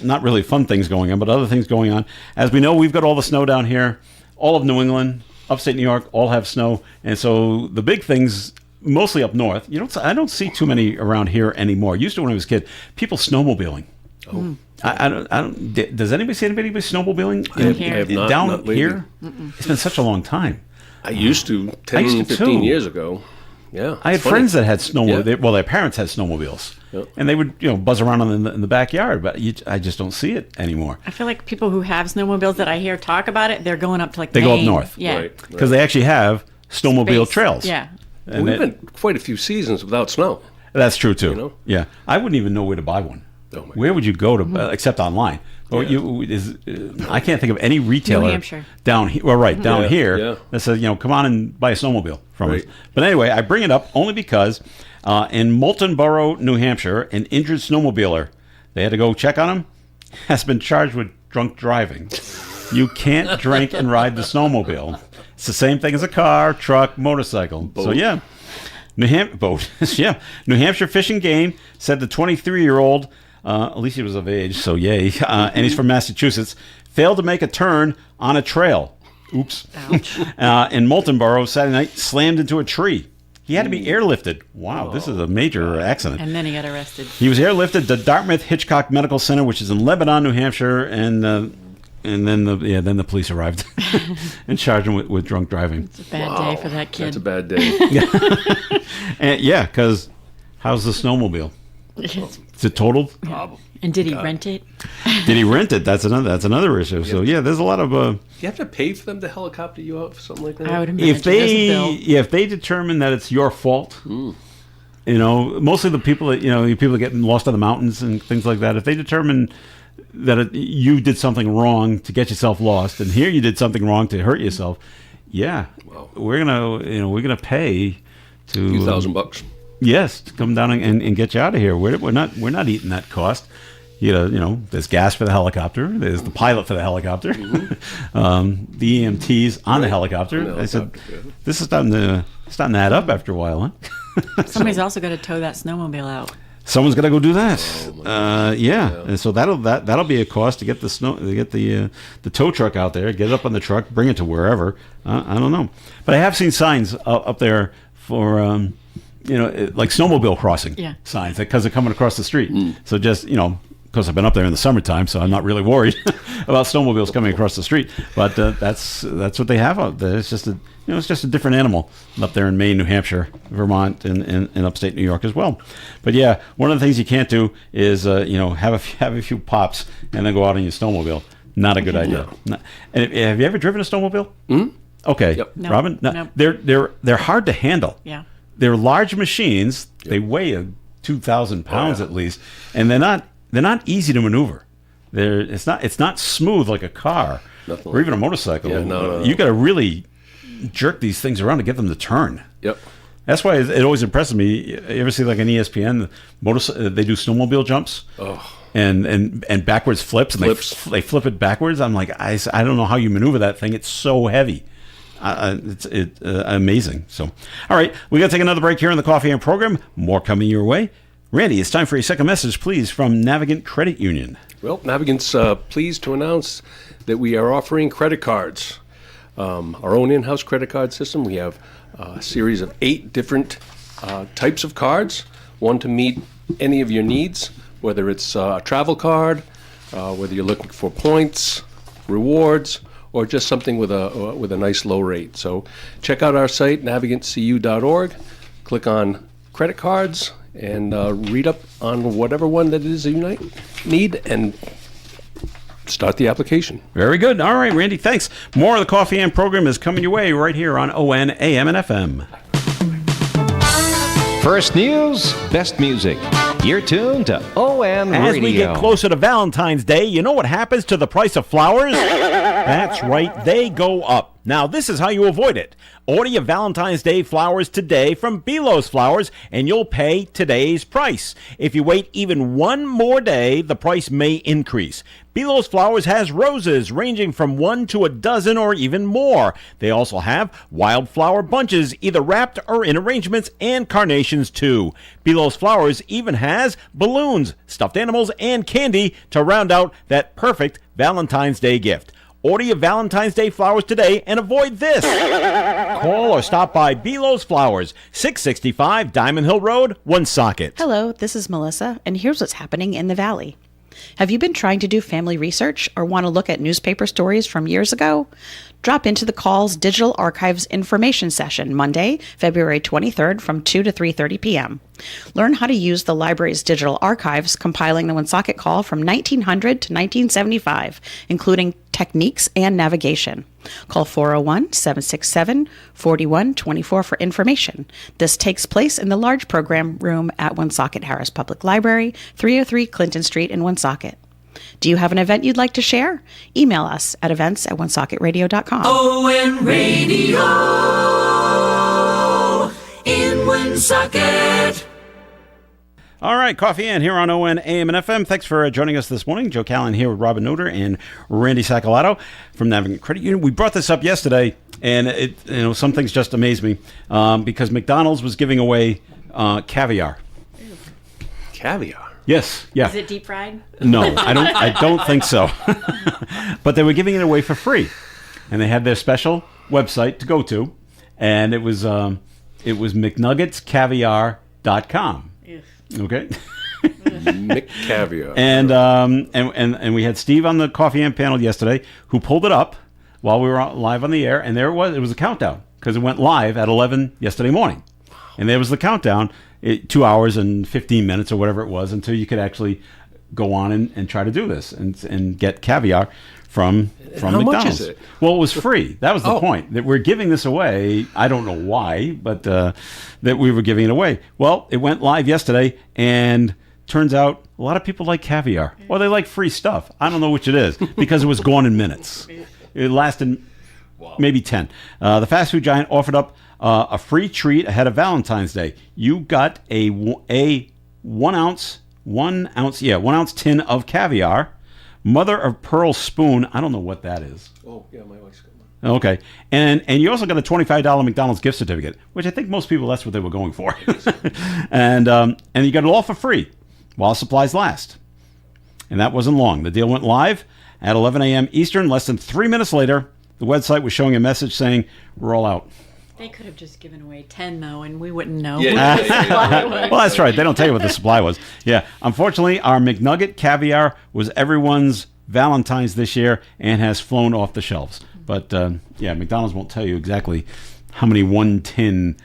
not really fun things going on, but other things going on. As we know, we've got all the snow down here. All of New England, upstate New York, all have snow, and so the big things. Mostly up north. I don't see too many around here anymore. Used to when I was a kid, people snowmobiling. Oh. I don't. Does anybody see anybody snowmobiling I have not, down not here? It's been such a long time. I used to 10, 15 years ago. Yeah, I had friends that had snowmobiles. Yeah. Their parents had snowmobiles, and they would buzz around in the backyard. But I just don't see it anymore. I feel like people who have snowmobiles that I hear talk about it, they're going up to like they Maine. go up north, yeah, because they actually have snowmobile trails. Yeah, and we've been quite a few seasons without snow. That's true too. Yeah, I wouldn't even know where to buy one. Oh where would you go to except online? Or I can't think of any retailer New Hampshire. down here. Well, right down here that says come on and buy a snowmobile from us. But anyway, I bring it up only because in Moulton Borough, New Hampshire, an injured snowmobiler, they had to go check on him, has been charged with drunk driving. You can't drink and ride the snowmobile. It's the same thing as a car, truck, motorcycle. Boat. So yeah. New Hampshire Fish and Game said the 23-year-old, at least he was of age, so yay, and he's from Massachusetts, failed to make a turn on a trail. Oops. In Moulton Borough, Saturday night, slammed into a tree. He had to be airlifted. Wow, this is a major accident. And then he got arrested. He was airlifted to Dartmouth Hitchcock Medical Center, which is in Lebanon, New Hampshire, and then the police arrived and charged him with drunk driving. It's a bad day for that kid. That's a bad day. And, because how's the snowmobile? Is it totaled? And did he rent it? Did he rent it? That's another issue. So there's a lot of. Do you have to pay for them to helicopter you out for something like that? I would imagine. If they determine that it's your fault, mostly the people that people that get lost in the mountains and things like that. If they determine that you did something wrong to get yourself lost, and here you did something wrong to hurt yourself, we're gonna pay to a few $1,000. Yes, to come down and get you out of here. We're not eating that cost. There's gas for the helicopter. There's the pilot for the helicopter. The EMTs on the helicopter. I said, this is starting to add up after a while, huh? Somebody's also got to tow that snowmobile out. Someone's got to go do that. And so that'll be a cost to get the tow truck out there, get it up on the truck, bring it to wherever. I don't know, but I have seen signs up there for like snowmobile crossing signs because they're coming across the street. So just because I've been up there in the summertime, so I'm not really worried about snowmobiles coming across the street. But that's what they have out there. It's just a different animal up there in Maine, New Hampshire, Vermont, and upstate New York as well. But one of the things you can't do is have a few pops and then go out on your snowmobile. Not a good idea. And have you ever driven a snowmobile? Okay, yep. No. Robin. No. They're hard to handle. Yeah. They're large machines. Yep. They weigh 2,000 pounds at least, and they're not easy to maneuver. It's not smooth like a car. Nothing or like even a motorcycle. Yeah, no. You got to really jerk these things around to get them to turn. Yep. That's why it always impresses me. You ever see like an ESPN, they do snowmobile jumps? Oh. And backwards flips, and they flip it backwards. I'm like, I don't know how you maneuver that thing. It's so heavy. It's amazing. So, all right, we got to take another break here on the Coffee and program. More coming your way. Randy, it's time for a second message, please, from Navigant Credit Union. Well, Navigant's pleased to announce that we are offering credit cards. Our own in-house credit card system. We have a series of 8 different types of cards, one to meet any of your needs, whether it's a travel card, whether you're looking for points, rewards, or just something with a nice low rate. So check out our site, navigantcu.org, click on credit cards, and read up on whatever one that it is you need, and start the application. Very good. All right, Randy, thanks. More of the Coffee and program is coming your way right here on ON, AM, and FM. First news, best music. You're tuned to ON Radio. As we get closer to Valentine's Day, you know what happens to the price of flowers? That's right, they go up. Now, this is how you avoid it. Order your Valentine's Day flowers today from Belos Flowers, and you'll pay today's price. If you wait even one more day, the price may increase. Belos Flowers has roses ranging from 1 to a dozen or even more. They also have wildflower bunches, either wrapped or in arrangements, and carnations too. Belos Flowers even has balloons, stuffed animals, and candy to round out that perfect Valentine's Day gift. Order your Valentine's Day flowers today and avoid this. Call or stop by Belos Flowers, 665 Diamond Hill Road, Woonsocket. Hello, this is Melissa, and here's what's happening in the Valley. Have you been trying to do family research or want to look at newspaper stories from years ago? Drop into the Call's Digital Archives Information Session Monday, February 23rd from 2 to 3:30 p.m. Learn how to use the library's digital archives, compiling the Woonsocket Call from 1900 to 1975, including techniques and navigation. Call 401-767-4124 for information. This takes place in the large program room at Woonsocket Harris Public Library, 303 Clinton Street in Woonsocket. Do you have an event you'd like to share? Email us at events@woonsocketradio.com. ON Radio in Woonsocket. All right, Coffee In here on ON, AM, and FM. Thanks for joining us this morning. Joe Callan here with Robin Noter and Randy Sacalato from Navigant Credit Union. We brought this up yesterday, and some things just amaze me because McDonald's was giving away caviar. Caviar? Yes, yeah. Is it deep fried? No, I don't think so. But they were giving it away for free, and they had their special website to go to, and it was McNuggetscaviar.com. Okay. McCaviar. And we had Steve on the Coffee Amp panel yesterday who pulled it up while we were live on the air, and there it was. It was a countdown because it went live at 11 yesterday morning, and there was the countdown. 2 hours and 15 minutes or whatever it was until you could actually go on and try to do this and get caviar from How McDonald's. much is it? Well, it was free. That was the point. That we're giving this away. I don't know why, but that we were giving it away. Well, it went live yesterday, and turns out a lot of people like caviar. Or they like free stuff. I don't know which it is because it was gone in minutes. It lasted maybe 10. The fast food giant offered up a free treat ahead of Valentine's Day. You got a 1 ounce tin of caviar, mother of pearl spoon. I don't know what that is. Oh, yeah, my wife's got one. Okay, and you also got a $25 McDonald's gift certificate, which I think most people that's what they were going for, and you got it all for free while supplies last. And that wasn't long. The deal went live at 11 a.m. Eastern. Less than 3 minutes later, the website was showing a message saying, "We're all out." They could have just given away 10, though, and we wouldn't know. Well, that's right. They don't tell you what the supply was. Yeah. Unfortunately, our McNugget caviar was everyone's Valentine's this year and has flown off the shelves. But, McDonald's won't tell you exactly how many 1 tin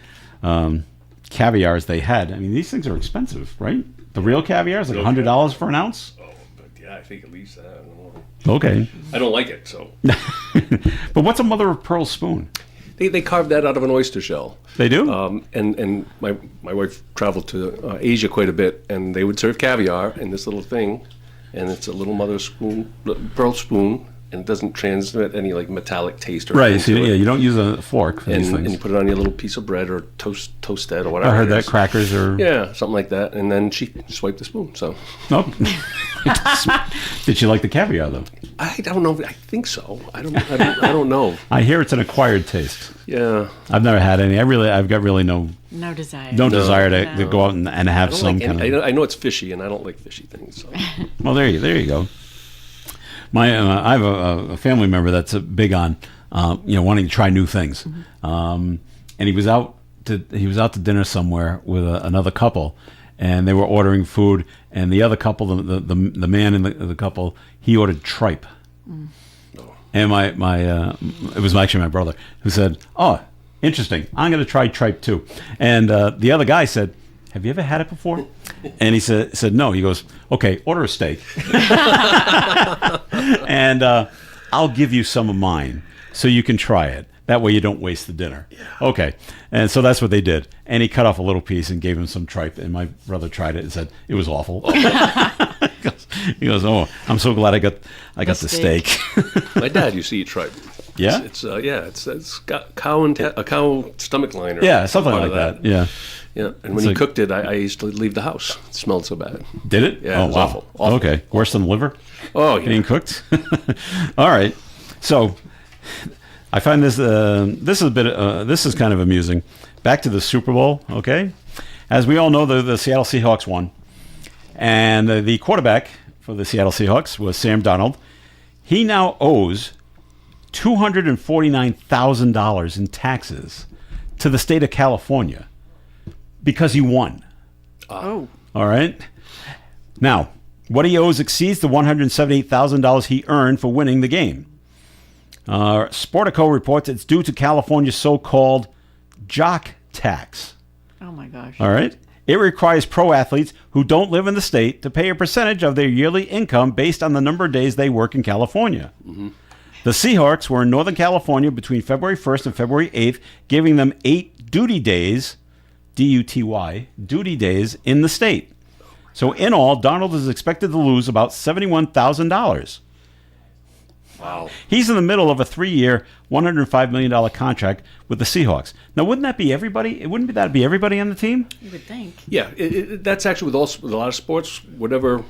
caviars they had. I mean, these things are expensive, right? The real caviar is like $100 for an ounce? Oh, but yeah, I think at least that. I don't know. Okay. I don't like it, so. But what's a mother of pearl spoon? They carved that out of an oyster shell. They do? And my wife traveled to Asia quite a bit, and they would serve caviar in this little thing, and it's a little pearl spoon, and it doesn't transmit any like metallic taste or Right. anything So, to yeah, it. you don't use a fork for these And things. you put it on your little piece of bread or toasted or whatever. I heard it that is. crackers are. Yeah, something like that. And then she swiped the spoon. So Nope. Did you like the caviar though? I don't know. I think so. I don't know. I hear it's an acquired taste. Yeah. I've never had any. I've got really no No desire. desire to go out and have I don't some like kind any, of. I know it's fishy, and I don't like fishy things. So. Well, there you go. I have a family member that's big on, wanting to try new things. And he was out to dinner somewhere with another couple, and they were ordering food. And the other couple, the man in the couple, he ordered tripe. And it was actually my brother who said, "Oh, interesting. I'm going to try tripe too." And the other guy said, "Have you ever had it before?" And he said no. He goes, "Okay, order a steak, and I'll give you some of mine so you can try it. That way you don't waste the dinner." Yeah. Okay. And so that's what they did. And he cut off a little piece and gave him some tripe. And my brother tried it and said it was awful. He goes, "Oh, I'm so glad I got the steak." My dad used to eat tripe. Yeah? It's got a cow stomach liner. Yeah, something part like of that. Yeah. Yeah, and when he cooked it, I used to leave the house. It smelled so bad. Did it? Yeah, Oh, it was wow. awful. Okay. Worse than liver? Oh, yeah. Being cooked? All right. So I find this this is kind of amusing. Back to the Super Bowl, okay? As we all know, the Seattle Seahawks won. And the quarterback for the Seattle Seahawks was Sam Darnold. He now owes $249,000 in taxes to the state of California because he won. Oh. All right. Now, what he owes exceeds the $178,000 he earned for winning the game. Sportico reports it's due to California's so-called jock tax. Oh my gosh. All right. It requires pro athletes who don't live in the state to pay a percentage of their yearly income based on the number of days they work in California. Mm-hmm. The Seahawks were in Northern California between February 1st and February 8th, giving them 8 duty days, D-U-T-Y, duty days in the state. So in all, Donald is expected to lose about $71,000. Wow. He's in the middle of a 3-year, $105 million contract with the Seahawks. Now, wouldn't that be everybody? Wouldn't that be everybody on the team? You would think. Yeah, that's actually with a lot of sports, wherever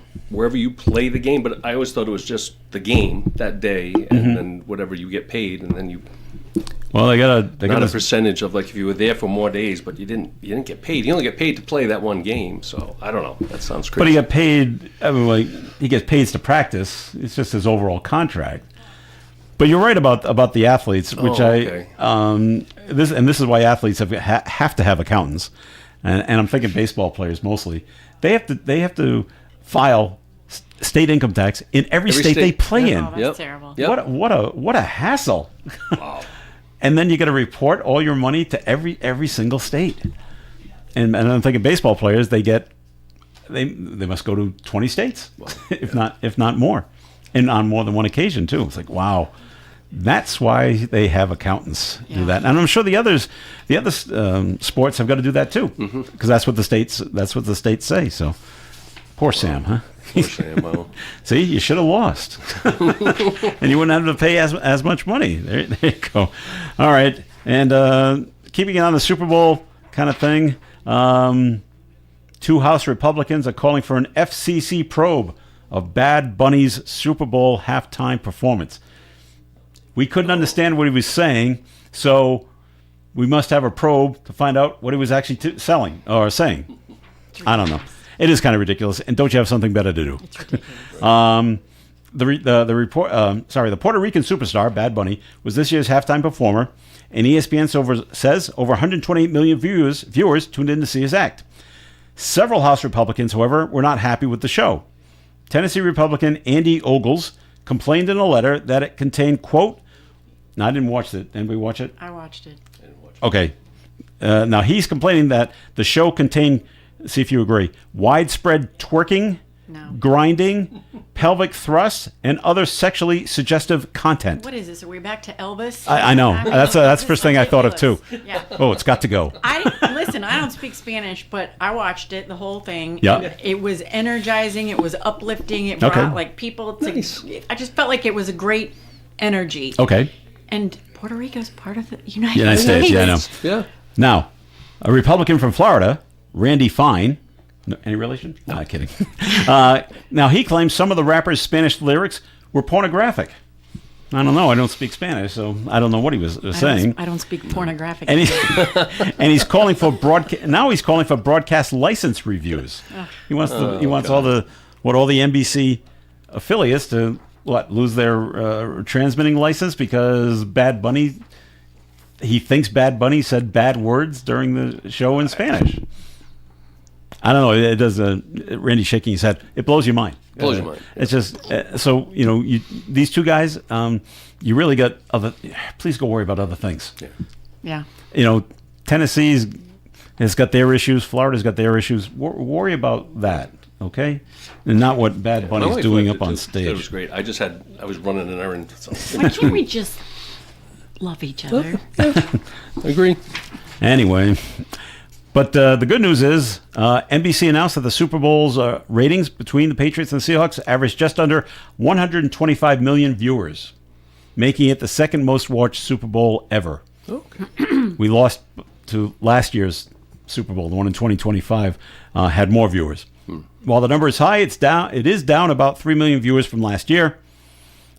you play the game. But I always thought it was just the game that day, and then whatever you get paid, and then you. Well, they got a percentage of like if you were there for more days, but you didn't get paid. You only get paid to play that one game. So I don't know. That sounds crazy. But he got paid. I mean, like he gets paid to practice. It's just his overall contract. But you're right about the athletes, which okay. This is why athletes have to have accountants, and I'm thinking baseball players mostly. They have to file state income tax in every state they play in. Oh, that's terrible. Yep. What a hassle! Wow. And then you got to report all your money to every single state. And I'm thinking baseball players, they must go to 20 states, if not more, and on more than one occasion too. It's like, wow. That's why they have accountants do that, and I'm sure the other sports have got to do that too, because that's what the states say. So, poor Sam, huh? Poor Sam. Well. See, you should have lost, and you wouldn't have to pay as much money. There you go. All right, and keeping it on the Super Bowl kind of thing, 2 House Republicans are calling for an FCC probe of Bad Bunny's Super Bowl halftime performance. We couldn't understand what he was saying, so we must have a probe to find out what he was actually saying. I don't know. It is kind of ridiculous. And don't you have something better to do? It's ridiculous. The Puerto Rican superstar Bad Bunny was this year's halftime performer, and ESPN says over 128 million viewers tuned in to see his act. Several House Republicans, however, were not happy with the show. Tennessee Republican Andy Ogles complained in a letter that it contained, quote, now I didn't watch it. Anybody watch it? I watched it. Okay. Now he's complaining that the show contained, see if you agree, widespread twerking, grinding, pelvic thrusts, and other sexually suggestive content. What is this? Are we back to Elvis? I know. That's the first thing I thought of too. Yeah. Oh, it's got to go. Listen, I don't speak Spanish, but I watched it, the whole thing. Yeah. It was energizing. It was uplifting. It brought like people to. Nice. I just felt like it was a great energy. Okay. And Puerto Rico's part of the United United States, yeah, I know. Yeah. Now, a Republican from Florida, Randy Fine, no, any relation? No, not kidding. Now, he claims some of the rapper's Spanish lyrics were pornographic. I don't know. I don't speak Spanish, so I don't know what he was saying. I don't speak pornographic. And, he's calling for Now he's calling for broadcast license reviews. He wants all the NBC affiliates to lose their transmitting license because Bad Bunny. He thinks Bad Bunny said bad words during the show in Spanish. I don't know. It does. Randy shaking his head. It blows your mind. Blows your mind. It's just so these two guys. You really got other. Please go worry about other things. Yeah. Tennessee's has got their issues. Florida's got their issues. Worry about that, okay? And not what Bad Bunny's doing up on stage. It was great. I was running an errand. So. Why can't we just love each other? I agree. Anyway. But the good news is NBC announced that the Super Bowl's ratings between the Patriots and the Seahawks averaged just under 125 million viewers, making it the second most watched Super Bowl ever. Okay. We lost to last year's Super Bowl, the one in 2025, had more viewers. While the number is high, it is down about 3 million viewers from last year.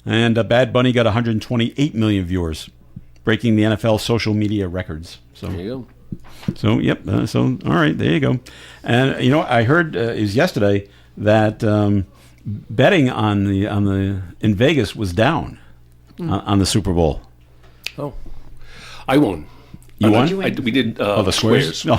And Bad Bunny got 128 million viewers, breaking the NFL social media records. So there you go. So, yep. All right, there you go. And I heard it was yesterday that betting in Vegas was down on the Super Bowl. Oh, I won. You won? We did the squares. No.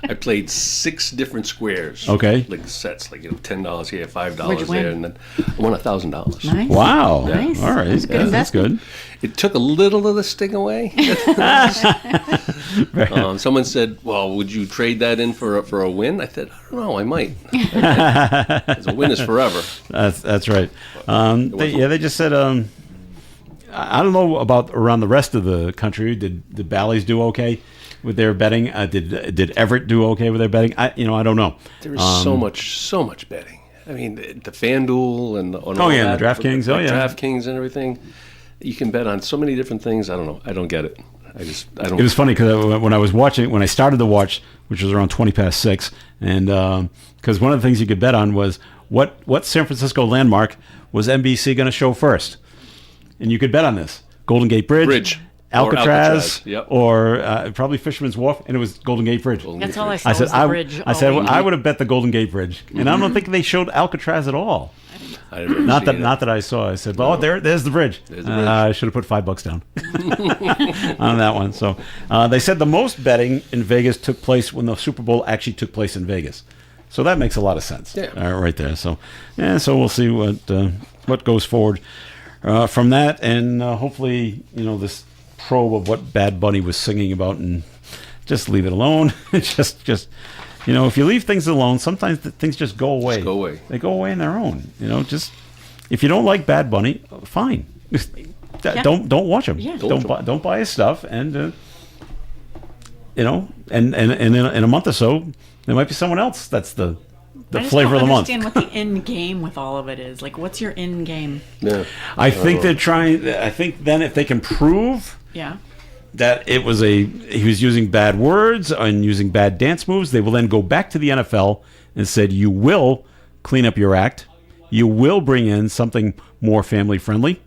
I played 6 different squares. Okay. Like sets, like $10 here, $5 What'd you there, win? and then I won $1,000. Nice. Wow. Nice. All right. That's good. That's good. It took a little of the sting away. Someone said, "Well, would you trade that in for a win?" I said, "I don't know. I might. Because a win is forever." That's right. They just said. I don't know about around the rest of the country. Did Bally's do okay with their betting? Did Everett do okay with their betting? I don't know. There is so much betting. I mean, the FanDuel and the DraftKings. DraftKings and everything. You can bet on so many different things. I don't know. I don't get it. I don't. It was funny because when I started to watch, which was around 20 past 6, and because one of the things you could bet on was what San Francisco landmark was NBC going to show first, and you could bet on this: Golden Gate Bridge. Alcatraz, or probably Fisherman's Wharf, and it was Golden Gate Bridge. That's all I saw. Was the bridge. I would have bet the Golden Gate Bridge, and I don't think they showed Alcatraz at all. Not that I saw. I said, there's the bridge. I should have put $5 down on that one. So they said the most betting in Vegas took place when the Super Bowl actually took place in Vegas. So that makes a lot of sense. Yeah. Right there. So we'll see what goes forward from that, and hopefully this probe of what Bad Bunny was singing about, and just leave it alone. just if you leave things alone, sometimes things just go away. Just go away. They go away on their own. Just if you don't like Bad Bunny, fine. Don't watch him. Yeah. Don't buy his stuff, and and in a month or so there might be someone else that's the flavor of the month. I just don't understand what the end game with all of it is. Like, what's your end game? Yeah. I think they're trying. I think then if they can prove that he was using bad words and using bad dance moves, they will then go back to the NFL and said, you will clean up your act. You will bring in something more family friendly.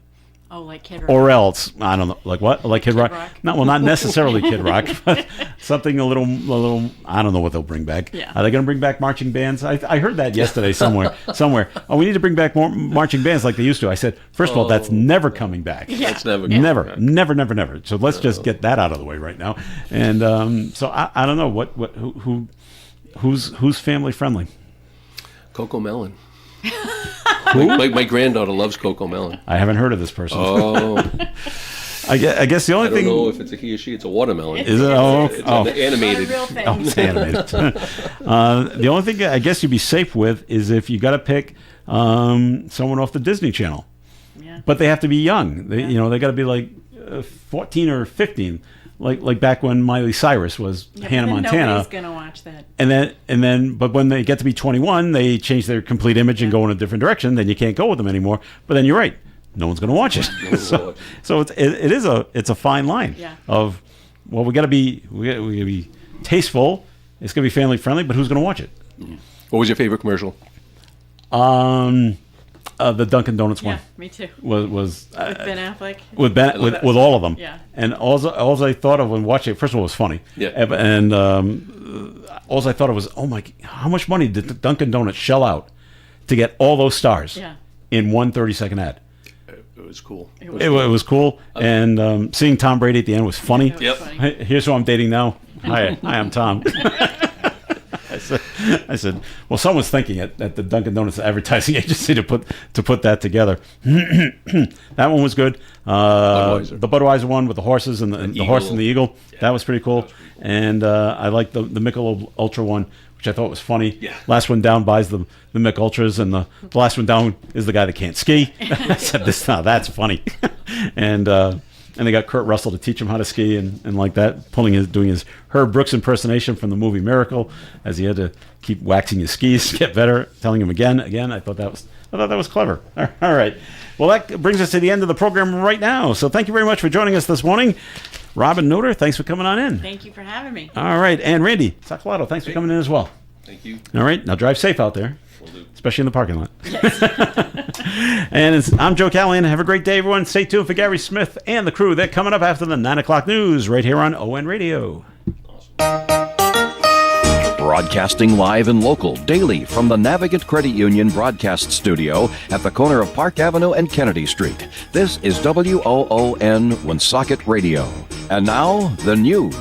Oh, like Kid Rock. Or else, I don't know, like what? Like Kid Rock? Not necessarily Kid Rock, but something a little, I don't know what they'll bring back. Yeah. Are they going to bring back marching bands? I heard that yesterday somewhere. Oh, we need to bring back more marching bands like they used to. I said, first of all, that's never coming back. Yeah. That's never coming back. Never. So let's just get that out of the way right now. And so I don't know who's family friendly. Coco Melon. My granddaughter loves Coco Melon. I haven't heard of this person. Oh. I guess the only thing. I don't know if it's a he or she. It's a watermelon. Is it? It's animated. It's animated. The only thing I guess you'd be safe with is if you got to pick someone off the Disney Channel. Yeah. But they have to be young. They got to be like 14 or 15. Like back when Miley Cyrus was Hannah Montana. Nobody's gonna watch that. And then, but when they get to be 21, they change their complete image and go in a different direction. Then you can't go with them anymore. But then you're right. no one's going to watch it. So it's a fine line of, well, we got to be tasteful. It's going to be family friendly, but who's going to watch it? What was your favorite commercial? The Dunkin' Donuts one. Yeah, me too. Was with Ben Affleck. With all of them. Yeah. And all I thought of when watching it, first of all, it was funny. Yeah. And all I thought of was, oh my, how much money did the Dunkin' Donuts shell out to get all those stars in one 30-second ad? It was cool. It was cool. And seeing Tom Brady at the end was funny. Funny. Here's who I'm dating now. Hi, I'm Tom. I said, well, someone's thinking at the Dunkin' Donuts advertising agency to put that together. That one was good. The Budweiser one with the horses and the horse and the eagle. Yeah. That was pretty cool. And I liked the Michelob Ultra one, which I thought was funny. Yeah. Last one down buys the Mick Ultras, and the last one down is the guy that can't ski. I said, that's funny. And they got Kurt Russell to teach him how to ski and like that, doing his Herb Brooks impersonation from the movie Miracle, as he had to keep waxing his skis to get better, telling him again. I thought that was clever. All right. Well, that brings us to the end of the program right now. So thank you very much for joining us this morning. Robin Noter, thanks for coming on in. Thank you for having me. All right. And Randy Sacalato, thanks for coming in as well. Thank you. All right. Now drive safe out there. Especially in the parking lot. Yes. And I'm Joe Callahan. Have a great day, everyone. Stay tuned for Gary Smith and the crew. They're coming up after the 9 o'clock news right here on ON Radio. Broadcasting live and local daily from the Navigant Credit Union broadcast studio at the corner of Park Avenue and Kennedy Street. This is WOON Woonsocket Radio. And now, the news.